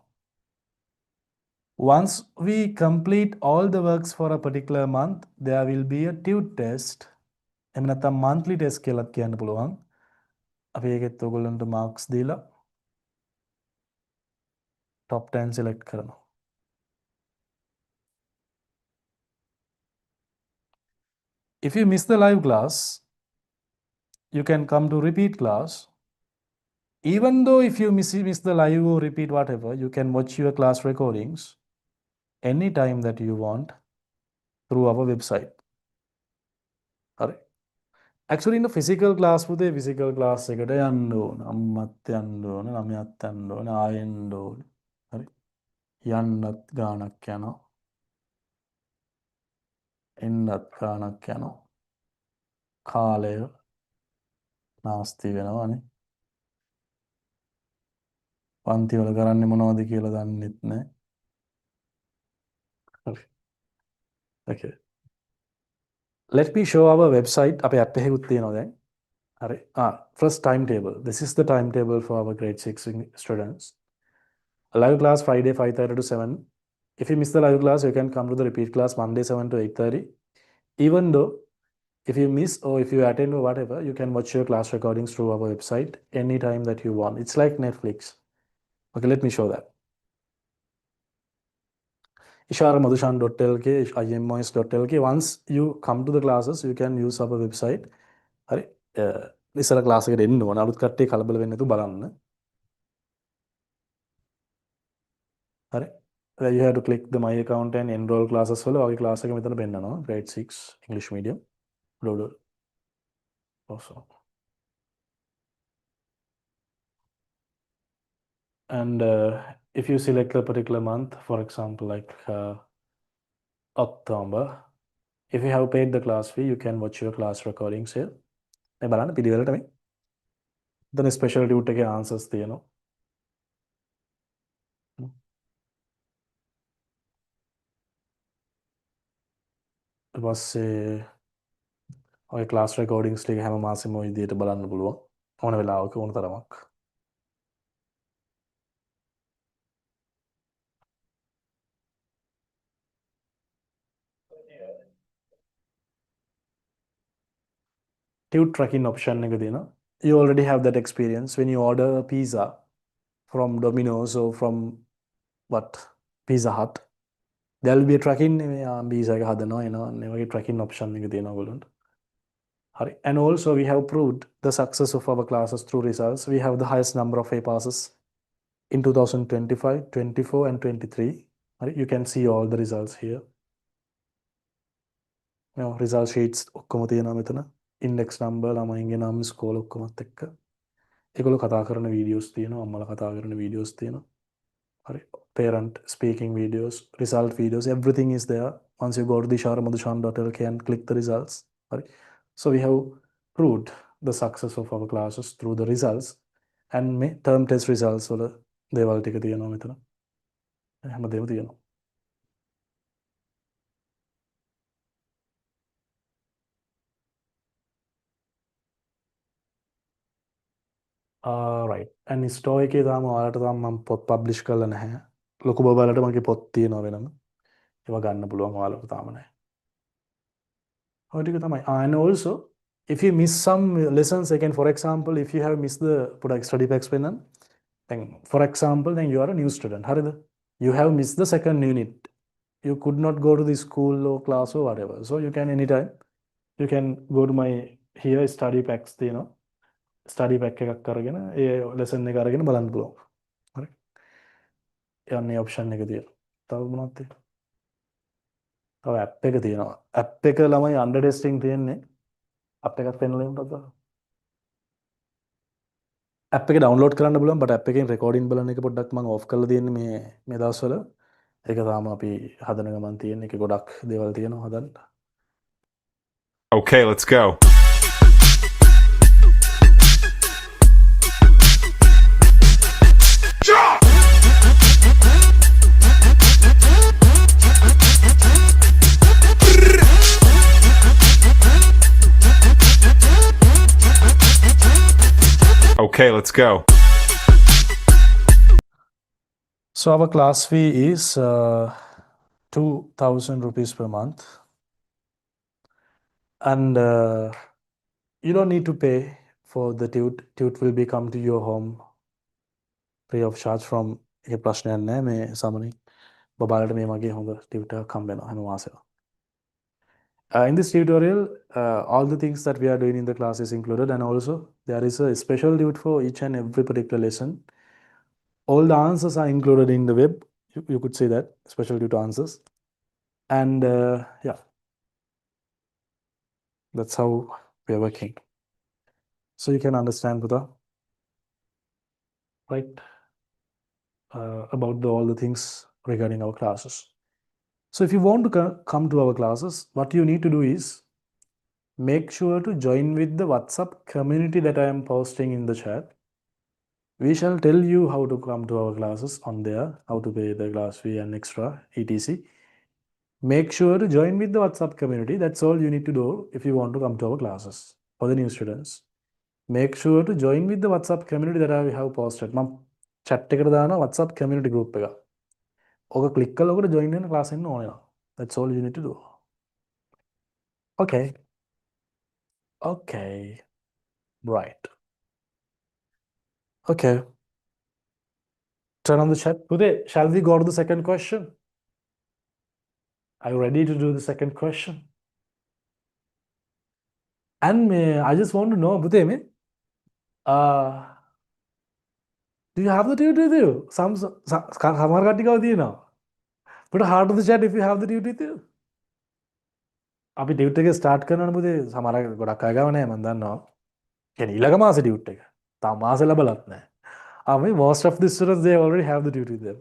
Once we complete all the works for a particular month, there will be a tube test. එහෙම නැත්නම් monthly test කියලාත් කියන්න පුළුවන්. අපි ඒකෙත් ඔයගොල්ලන්ට marks දීලා top 10 select කරනවා. If you miss the live class, you can come to repeat class. Even though if you miss the live or repeat whatever, you can watch your class recordings anytime that you want through our website. හරි. Actually in the physical class පුතේ physical class එකට යන්න ඕන. අම්මත් යන්න ඕන, ළමයාත් යන්න ඕන, ආයෙන්න ඕන. හරි. යන්නත් ගානක් යනවා. එන්නත් ගානක් යනවා. කාලය නාස්ති වෙනවානේ. පන්ති වල කරන්නේ මොනවද කියලා දන්නෙත් නැහැ. හරි. Okay. Let me show our website. අපේ app එකකුත් තියෙනවා දැන්. හරි. First timetable. This is the timetable for our grade 6 students. Live class Friday 5:30 to 7. If you miss the live class, you can come to the repeat class Monday 7 to 8:30. Even though if you miss or if you attend or whatever, you can watch your class recordings through our website anytime that you want. It's like Netflix. Okay, let me show that. ishaaramadushan.lk, immois.lk. Once you come to the classes, you can use our website. හරි. ඉස්සර class එකට එන්න ඕන. අලුත් කට්ටිය කලබල වෙන්නේ නැතුව බලන්න. හරි. Then you have to click the my account and enroll classes වල වගේ ක්ලාස් එක මෙතන පෙන්නනවා. grade 6 English medium. Doodle. Awesome. And if you select a particular month, for example, like October, if you have paid the class fee, you can watch your class recordings here. මේ බලන්න පිළිවෙලට මේ. then special tutor එකේ answers තියෙනවා. ඊට පස්සේ ඔය class recordings ටික හැම මාසෙම ඔය විදිහට බලන්න පුළුවන්. ඕන වෙලාවක ඕන තරමක්. Tube tracking option එක තියෙනවා. You already have that experience when you order a pizza from Domino's or from what Pizza Hut. There will be a tracking pizza එක හදනවා එනවා මේ වගේ tracking option එක තියෙනවා ඔයගොල්ලන්ට. හරි. And also we have proved the success of our classes through results. We have the highest number of A passes in 2025, 24 and 23. හරි. You can see all the results here. result sheets ඔක්කොම තියෙනවා මෙතන. Index number ළමයින්ගේ නම් ස්කෝල ඔක්කොමත් එක්ක. ඒගොල්ලෝ කතා කරන videos තියෙනවා, අම්මලා කතා කරන වීඩියෝස් තියෙනවා. හරි. Parent speaking videos, result videos, everything is there. Once you go to the ishaaramadushan.lk and click the results. Hari. So we have proved the success of our classes through the results and මේ term test results වල දේවල් ටික තියෙනවා මෙතන. හැමදේම තියෙනවා. right. And store එකේ තාම ඔයාලට තාම මම පොත් publish කරලා නැහැ. ලොකු බබාලට මගේ පොත් තියෙනවා වෙනම. ඒවා ගන්න පුළුවන් ඔයාලට තාම නැහැ. ඔය ටික තමයි. And also if you miss some lessons again, for example, if you have missed the product study packs පෙන්නන්න. then for example, then you are a new student. හරිද? You have missed the second unit. You could not go to the school or class or whatever. So you can anytime you can go to my here study packs තියෙනවා. Study pack එකක් අරගෙන ඒ lesson එක අරගෙන බලන්න පුළුවන්. හරි. යන්නේ option එක තියෙනවා. තව මොනවද තියෙන්නේ? තව ඇප් එක තියෙනවා. ඇප් එක ළමයි අන්ඩර් ටෙස්ටිං තියෙන්නේ. ඇප් එකක් පෙන්නලා ඉන්නවද? ඇප් එක ඩවුන්ලෝඩ් කරන්න පුළුවන් බට ඇප් එකෙන් රෙකෝඩින් බලන එක පොඩ්ඩක් මම ඔෆ් කරලා තියෙන්නේ මේ දවස්වල. ඒක තාම අපි හදන ගමන් තියෙන එක ගොඩක් දේවල් තියෙනවා හදන්න. Okay, let's go. Okay, let's go. So our class fee is 2,000 rupees per month. And you don't need to pay for the tute. Tute will be come to your home free of charge from a ප්‍රශ්නයක් නැහැ මේ සමනින්. බබාලට මේ වගේ හොඳ tutor එකක් හම්බ වෙනවා හැම මාසෙම. In this tutorial, all the things that we are doing in the class is included, and also there is a special tute for each and every particular lesson. All the answers are included in the web. You could say that special tute answers, and yeah, that's how we are working. So you can understand, Buddha, right? About all the things regarding our classes. So if you want to come to our classes, what you need to do is make sure to join with the WhatsApp community that I am posting in the chat. We shall tell you how to come to our classes on there, how to pay the class fee and extra, etc. Make sure to join with the WhatsApp community. That's all you need to do if you want to come to our classes for the new students. Make sure to join with the WhatsApp community that I have posted. මම chat එකට දාන WhatsApp community group එක. ඕක click කරලා ඔකට join වෙන class එන්න ඕනේ. That's all you need to do. Okay. Okay. Right. Okay. Turn on the chat. Today, shall we go to the second question? Are you ready to do the second question? And I just want to know, Bhute, uh, do you have the tutor with you? සමහර කට්ටිය ගාව තියෙනවා. Put a heart in the chat if you have the tutor with you. අපි tute එක start කරනවනේ පුතේ. සමහර අය ගොඩක් අය ගාව නැහැ මම දන්නවා. කියන්නේ ඊළඟ මාසේ ටියුට් එක. තාම මාසෙ ලැබලත් නැහැ. most of the students they already have the tutor with them.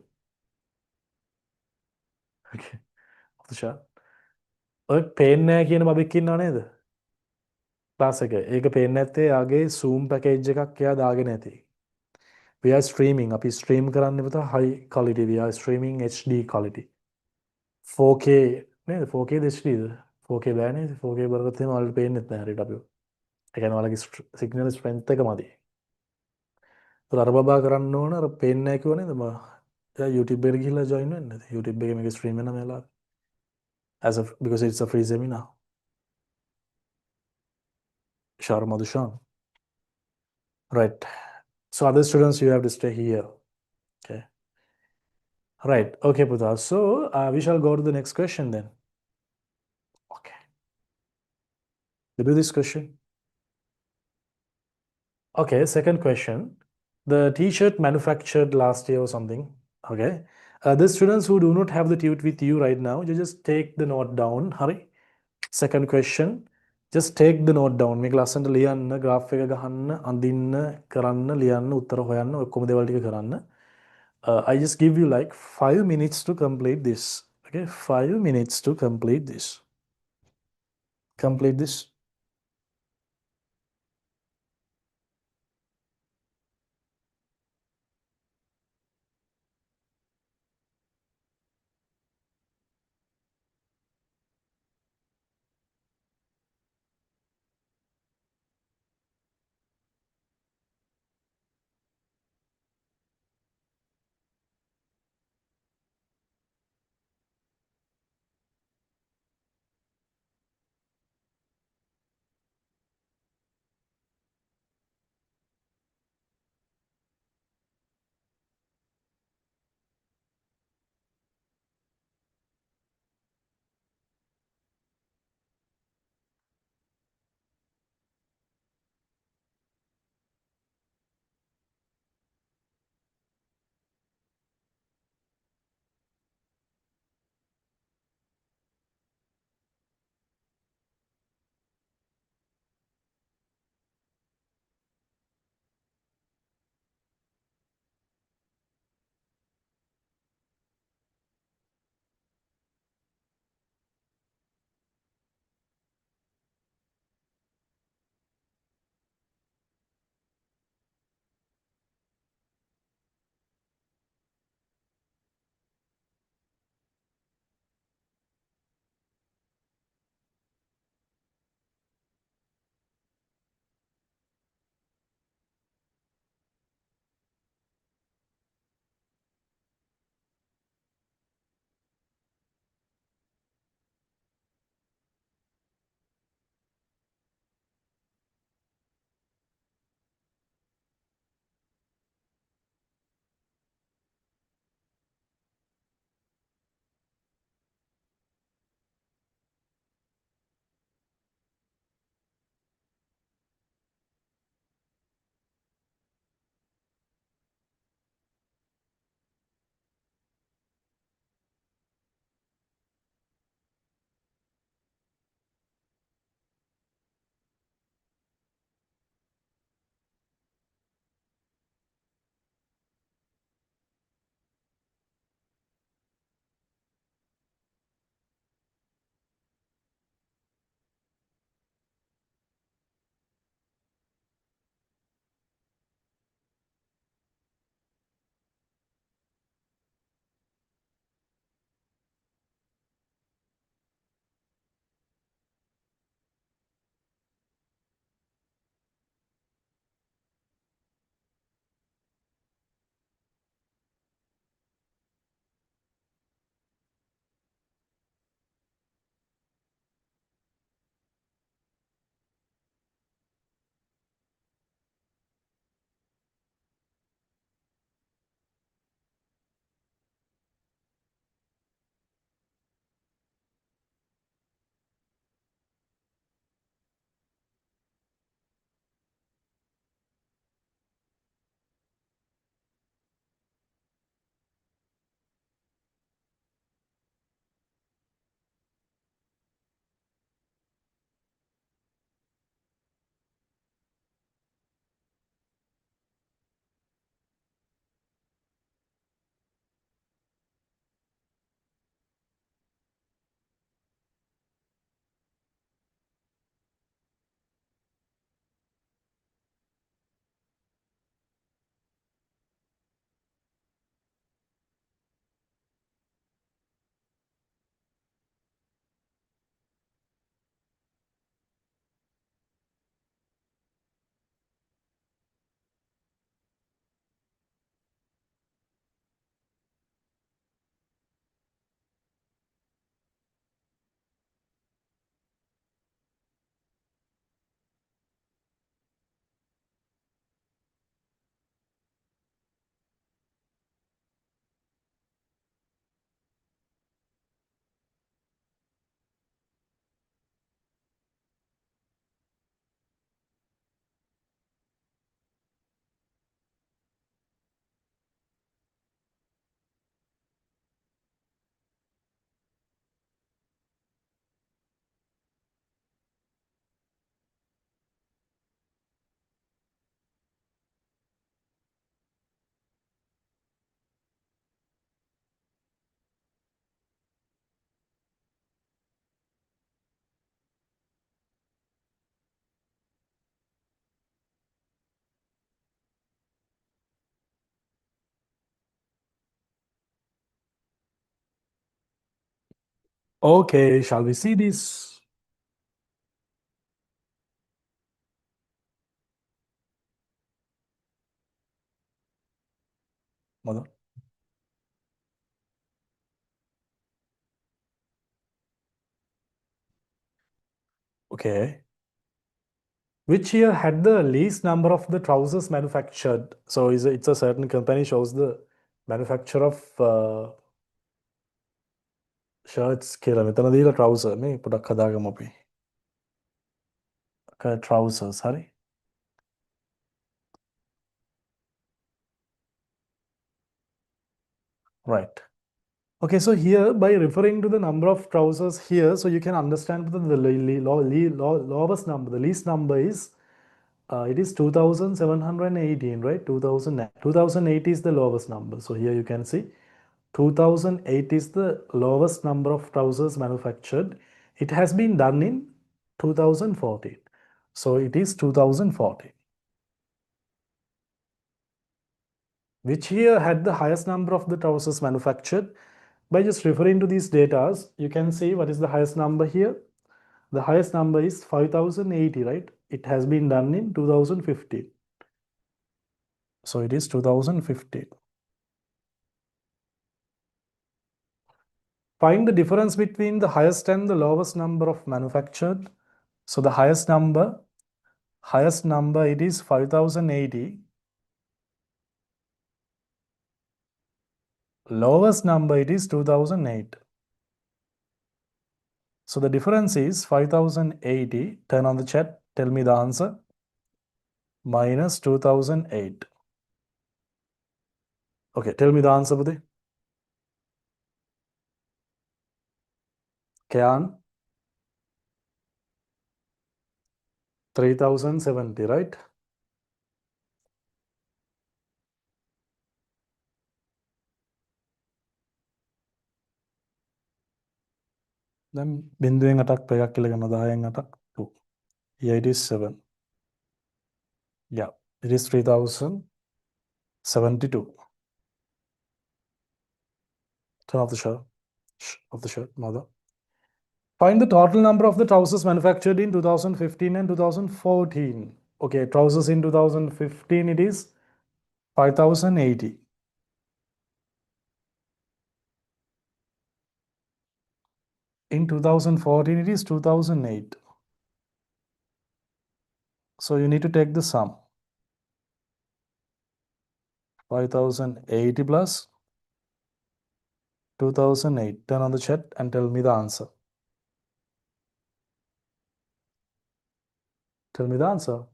Okay. Off the chat. ඔය පේන්නේ නැහැ කියන බබෙක් ඉන්නව නේද? ක්ලාස් එක. ඒක පේන්නේ නැත්තේ යාගේ Zoom package එකක් එයා දාගෙන ඇති. We are streaming. අපි stream කරන්නේ පුතා high quality. We are streaming HD quality. 4K නේද? 4K ද HDද? 4K බෑ නේද? 4K බලගත්තේ එහෙම ඔයාලට පේන්නේ නැහැ හරියට අපි. ඒ කියන්නේ ඔයාලගේ signal strength එක මදි. ඒතර අර බබා කරන්න ඕන අර පේන්නේ නැහැ කිව්ව නේද? එයා YouTube එකට ගිහිල්ලා join වෙන්න නේද? YouTube එකේ මේක stream වෙනවා මෙලා. Because it's a free seminar. Sure, Madhushan. Right. So other students, you have to stay here. Okay. Right. Okay, Pudha. So we shall go to the next question then. Okay. We do this question. Okay, second question. The t-shirt manufactured last year or something. Okay. The students who do not have the tute with you right now, you just take the note down. Hurry. Second question. Just take the note down. මේක ලස්සනට ලියන්න, graph එක ගහන්න, අඳින්න, කරන්න, ලියන්න, උත්තර හොයන්න, ඔක්කොම දේවල් ටික කරන්න. I just give you like 5 minutes to complete this. Okay, 5 minutes to complete this. Complete this. Okay, shall we see this? Mother. Okay. Which year had the least number of the trousers manufactured? So it's a certain company shows the manufacture of shirts කියලා. මෙතන දීලා trouser නේ පොඩක් හදාගමු අපි. Trousers හරි. Right. Okay, so here by referring to the number of trousers here, so you can understand the lowest number, the least number is it is 2718, right? 2008 is the lowest number. So here you can see 2008 is the lowest number of trousers manufactured. It has been done in 2014. So it is 2014. Which year had the highest number of the trousers manufactured? By just referring to these data, you can see what is the highest number here. The highest number is 5080, right? It has been done in 2015. So it is 2015. Find the difference between the highest and the lowest number of manufactured. So the highest number it is 5080. Lowest number it is 2008. So the difference is 5080. Turn on the chat. Tell me the answer. Minus 2008. Okay, tell me the answer, Budhi. Kyan? 3070, right? Then බින්දුවෙන් අටක් පෙරක් කියලා ගන්න 10න් අටක් 2. Here it is 7. Yeah, it is 3072. Turn off the shirt. Off the shirt, mother. Find the total number of the trousers manufactured in 2015 and 2014. Okay, trousers in 2015 it is 5080. In 2014 it is 2008. So you need to take the sum. 5080 plus 2008. Turn on the chat and tell me the answer. Tell me the answer.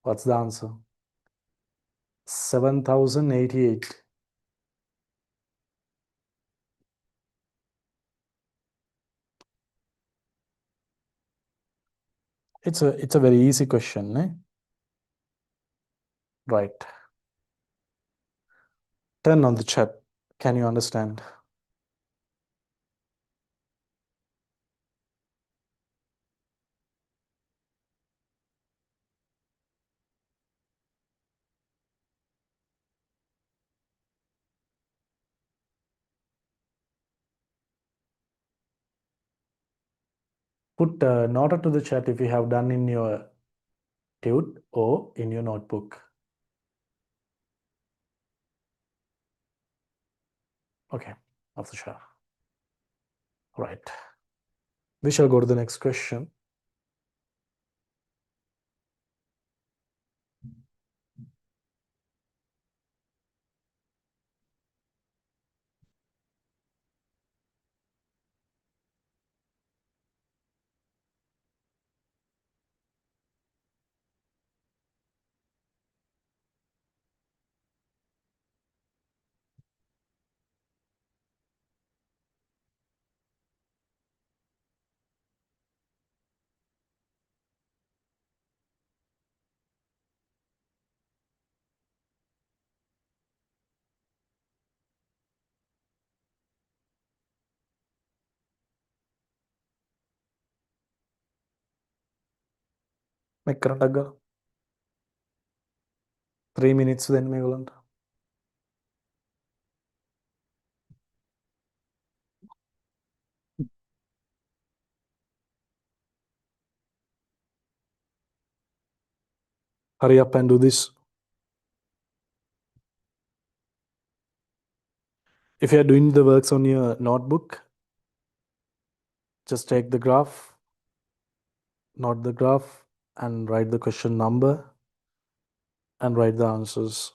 What's the answer? 7088. It's a very easy question, eh? Right. Turn on the chat. Can you understand? Put note to the chat if you have done in your tute or in your notebook. Okay, off the chat. Right. We shall go to the next question. Make කරන්න 3 minutes then මේගොල්ලන්ට. Hurry up and do this. If you are doing the works on your notebook, just take the graph, note the graph, and write the question number and write the answers.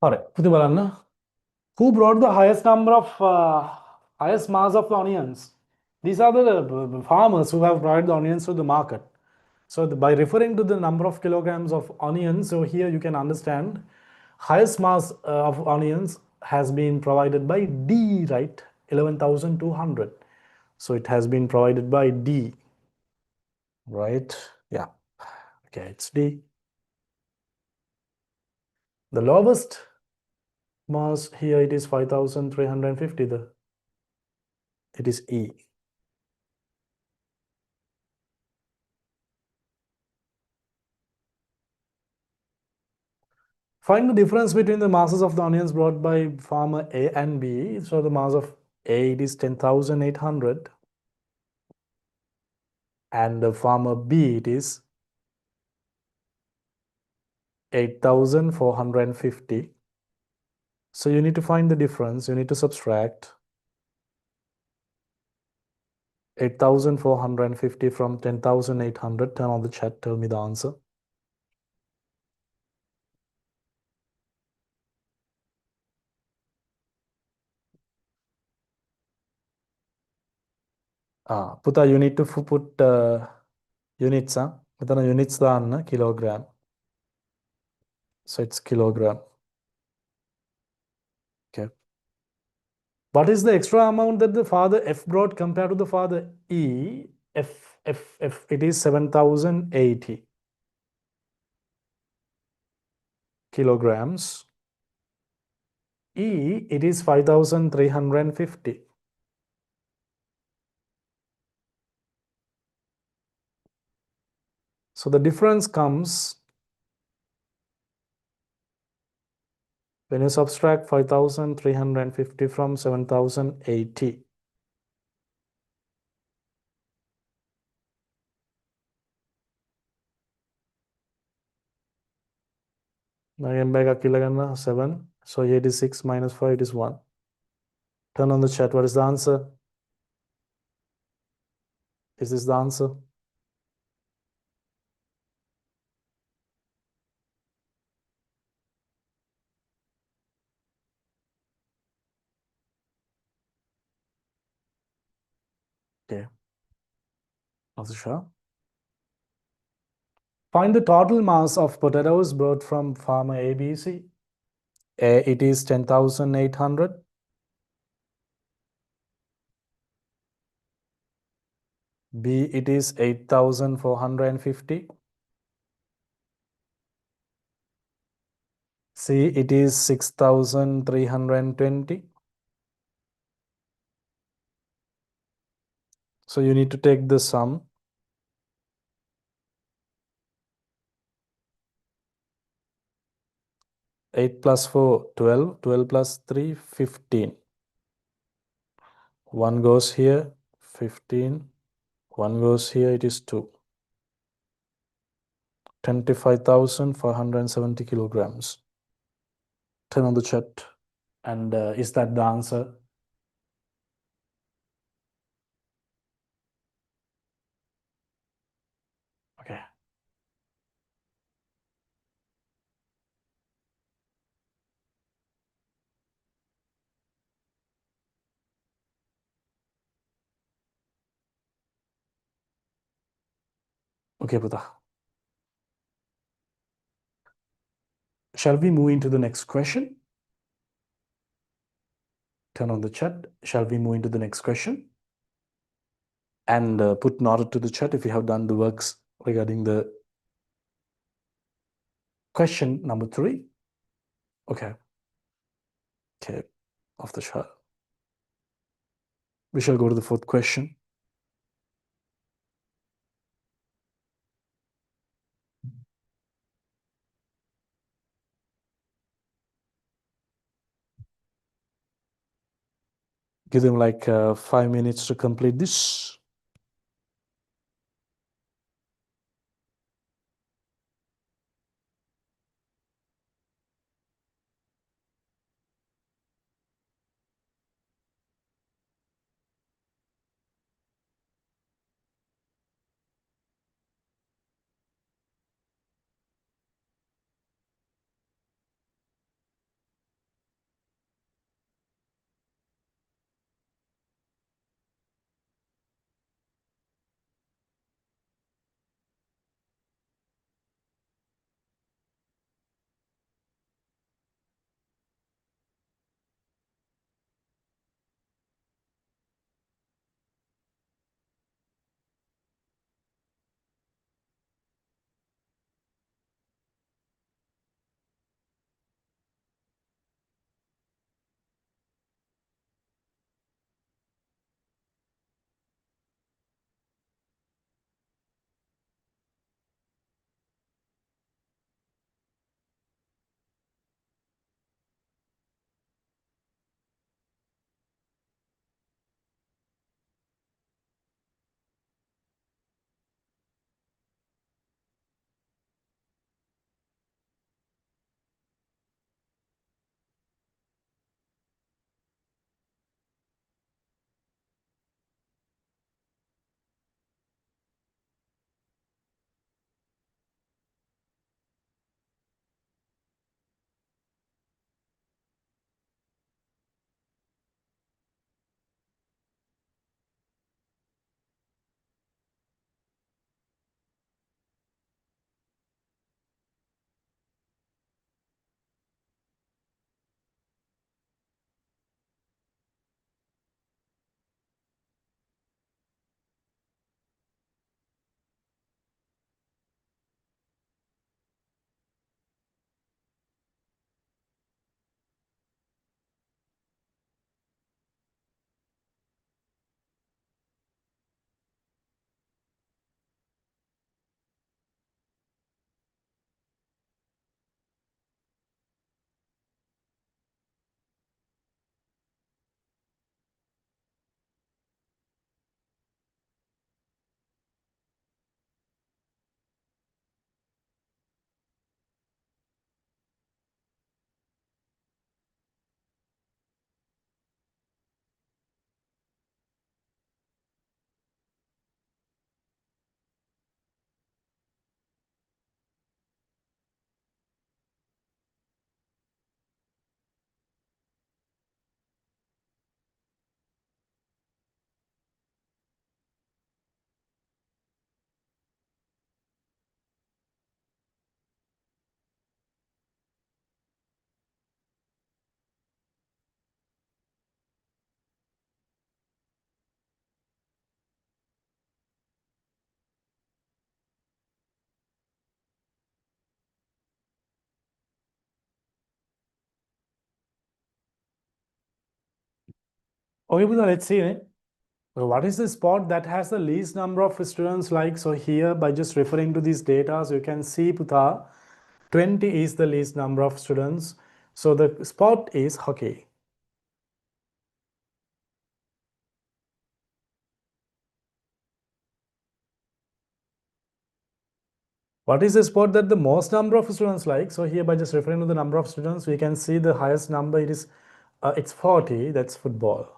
Alright, පුතේ බලන්න. Who brought the highest number of highest mass of the onions? These are the farmers who have brought the onions to the market. So by referring to the number of kilograms of onions, so here you can understand highest mass of onions has been provided by D, right? 11,200. So it has been provided by D, right? Yeah. Okay, it's D. The lowest mass here, it is 5,350. It is E. Find the difference between the masses of the onions brought by farmer A and B. So the mass of A, it is 10,800, and the farmer B, it is 8,450. So you need to find the difference. You need to subtract 8,450 from 10,800. Turn on the chat. Tell me the answer. Puta, you need to put units. Metana units දාන්න kilogram. So it's kilogram. Okay. What is the extra amount that the father F brought compared to the father E? It is 7,080. kilograms. E, it is 5,350. So the difference comes when you subtract 5,350 from 7,080. Again back 7. So 86 minus 5, it is 1. Turn on the chat. What is the answer? Is this the answer? Okay. Shah. Find the total mass of potatoes brought from farmer ABC. A, it is 10,800. B, it is 8,450. C, it is 6,320. So you need to take the sum. 8 plus 4, 12. 12 plus 3, 15. 1 goes here, 15. 1 goes here, it is 2. 25,470 kilograms. Turn on the chat. And is that the answer? Okay. Okay, Puta. Shall we move into the next question? Turn on the chat. Shall we move into the next question? And put noted to the chat if you have done the works regarding the question number 3. Okay. Okay. Off the chart. We shall go to the 4th question. Give them like 5 minutes to complete this. Okay, Buddha, let's see. So what is the sport that has the least number of students like? So here, by just referring to these data, so you can see, Putha, 20 is the least number of students. So the sport is hockey. What is the sport that the most number of students like? So here, by just referring to the number of students, we can see the highest number. It's 40. That's football.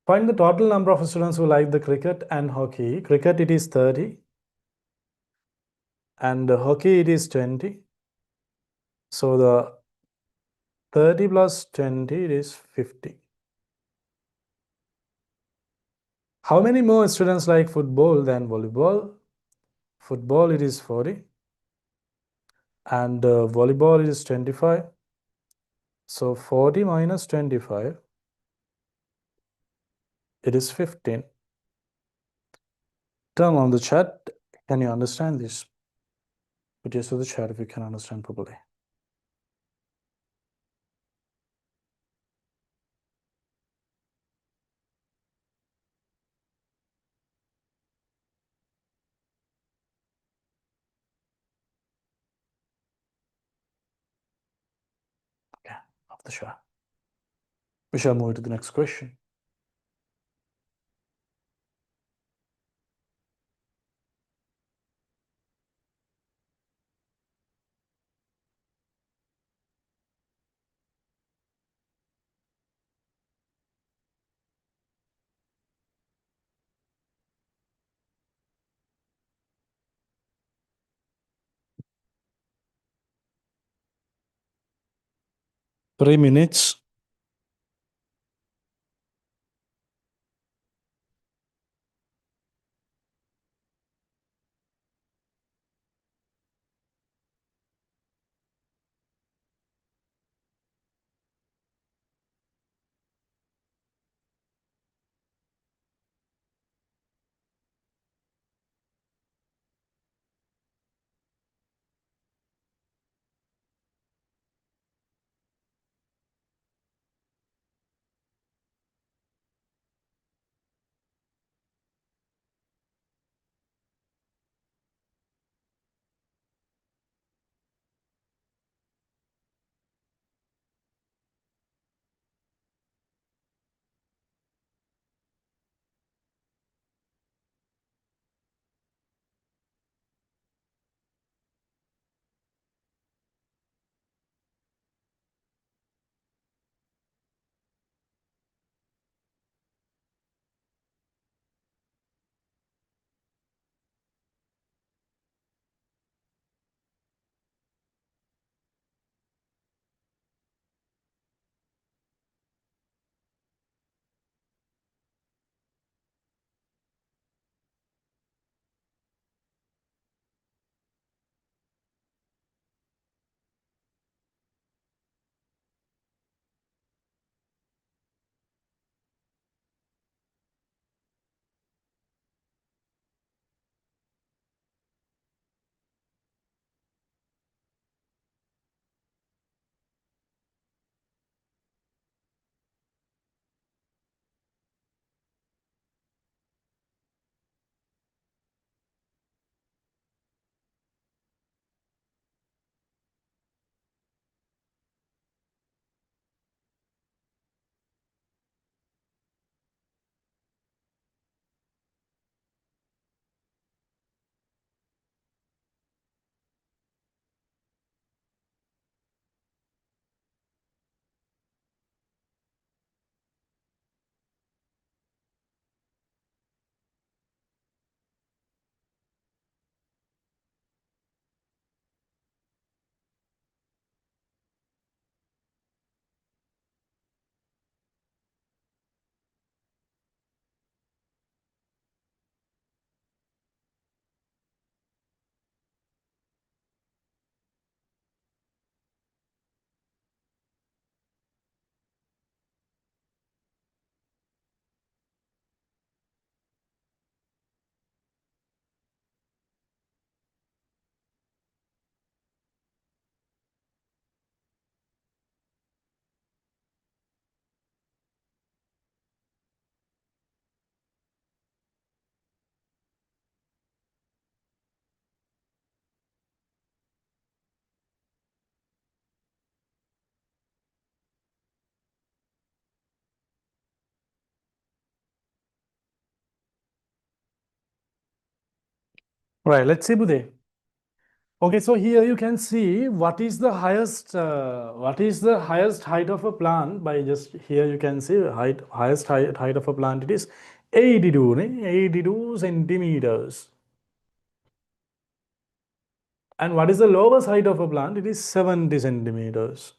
Find the total number of students who like the cricket and hockey. Cricket, it is 30. And hockey, it is 20. So the 30 plus 20 is 50. How many more students like football than volleyball? Football, it is 40. And volleyball, it is 25. So 40 minus 25, it is 15. Term on the chat, can you understand this? Put yes to the chat if you can understand properly. Okay, off the chat. We shall move to the next question. Three minutes. Right, let's see, Bude. Okay, so here you can see what is the highest height of a plant. By just here you can see highest height of a plant. It is 82, 82 centimeters. And what is the lowest height of a plant? It is 70 centimeters.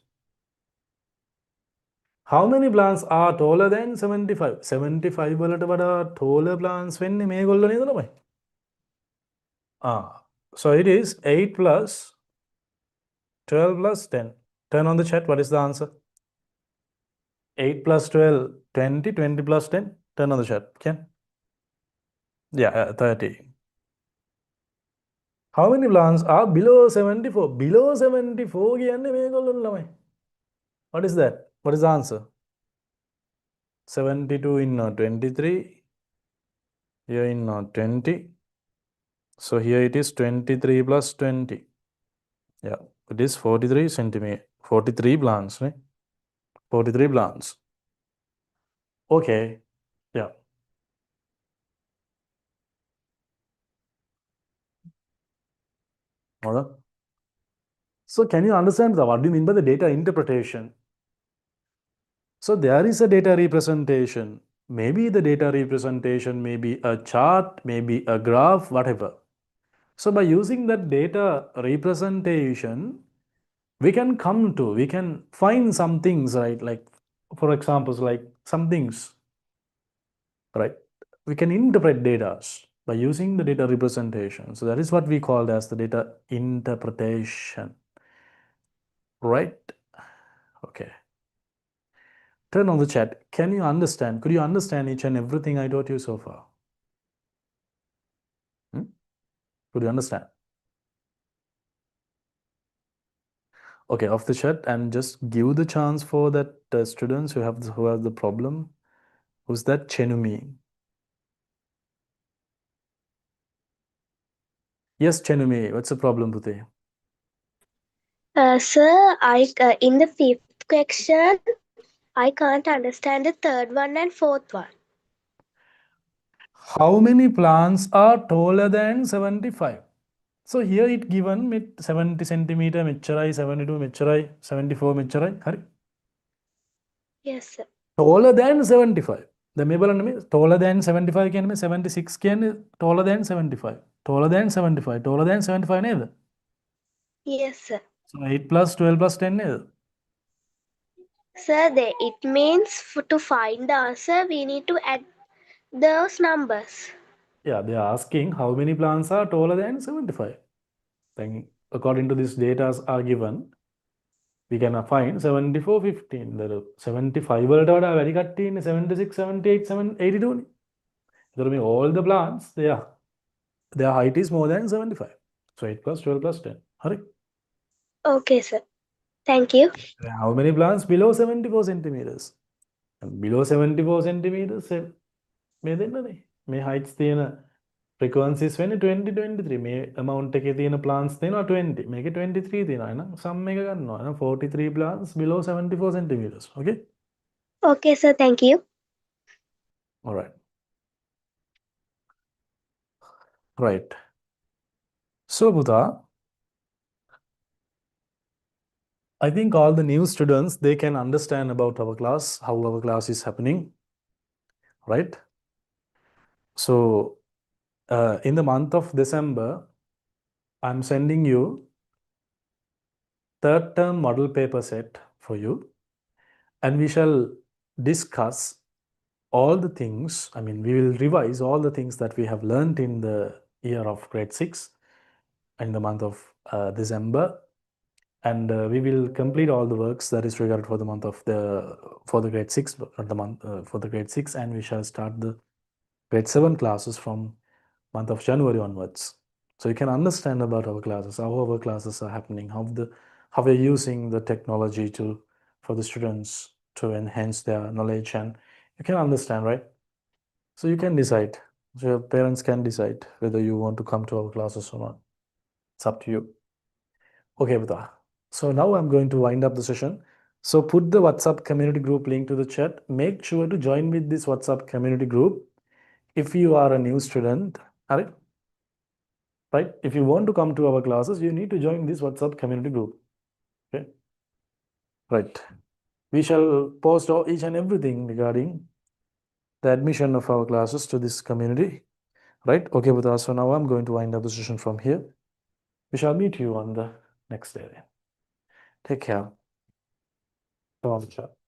How many plants are taller than 75? 75 වලට වඩා taller plants වෙන්නේ මේගොල්ලෝ නේද ළමයි? So it is 8 plus 12 plus 10. Turn on the chat. What is the answer? 8 plus 12, 20. 20 plus 10. Turn on the chat. Can? Yeah, 30. How many plants are below 74? Below 74 කියන්නේ මේගොල්ලෝ ළමයි. What is that? What is the answer? 72 in 23. Here in 20. So here it is 23 plus 20. Yeah, it is 43 centimeter. 43 plants, right? 43 plants. Okay. Yeah. Hold on. So can you understand what do you mean by the data interpretation? So there is a data representation. Maybe the data representation may be a chart, maybe a graph, whatever. So by using that data representation, we can find some things, right? Like, for examples, like some things, right? We can interpret data by using the data representation. So that is what we call as the data interpretation, right? Okay. Turn on the chat. Can you understand? Could you understand each and everything I taught you so far? Could you understand? Okay, off the chat, and just give the chance for that students who have the problem. Who's that? Chenumi. Yes, Chenumi. What's the problem, Bhute? Sir, in the fifth question, I can't understand the third one and fourth one. How many plants are taller than 75? So here it given with 70 centimeter mecharai, 72 mecharai, 74 mecharai. Hari? Yes, sir. Taller than 75. The මේබලන්න taller than 75 කියන්නේ 76 කියන්නේ taller than 75. Taller than 75. Taller than 75 නේද? Yes, sir. So 8 plus 12 plus 10 නේද? Sir, it means to find the answer, we need to add those numbers. Yeah, they are asking how many plants are taller than 75. Then according to this data are given, we can find 74, 15. The 75 වලට වඩා වැඩි කට්ටිය ඉන්නේ 76, 78, 82 නේ. ඒතර මේ all the plants their height is more than 75. So 8 plus 12 plus 10. හරි. Okay, sir. Thank you. How many plants below 74 centimeters? And below 74 centimeters මේ දෙන්නනේ. මේ heights තියෙන frequencies වෙන්නේ 20 23. මේ amount එකේ තියෙන plants තියෙනවා 20. මේකේ 23 තියෙනවා. එහෙනම් sum එක ගන්නවා. එහෙනම් 43 plants below 74 centimeters. Okay? Okay, sir. Thank you. All right. Right. So, Buddha, I think all the new students, they can understand about our class, how our class is happening, right? So, in the month of December, I'm sending you third term model paper set for you, and we shall discuss all the things. I mean, we will revise all the things that we have learned in the year of grade 6 in the month of December, and we will complete all the works that is required for the month of for the grade 6 for the grade 6, and we shall start the grade 7 classes from month of January onwards. So you can understand about our classes, how our classes are happening, how we're using the technology for the students to enhance their knowledge, and you can understand, right? So you can decide. So your parents can decide whether you want to come to our classes or not. It's up to you. Okay, Buddha. So now I'm going to wind up the session. So put the WhatsApp community group link to the chat. Make sure to join with this WhatsApp community group if you are a new student. Are right? If you want to come to our classes, you need to join this WhatsApp community group. Okay, right. We shall post each and everything regarding the admission of our classes to this community, right? Okay, Buddha. So now I'm going to wind up the session from here. We shall meet you on the next day. Take care. Shalom, shalom.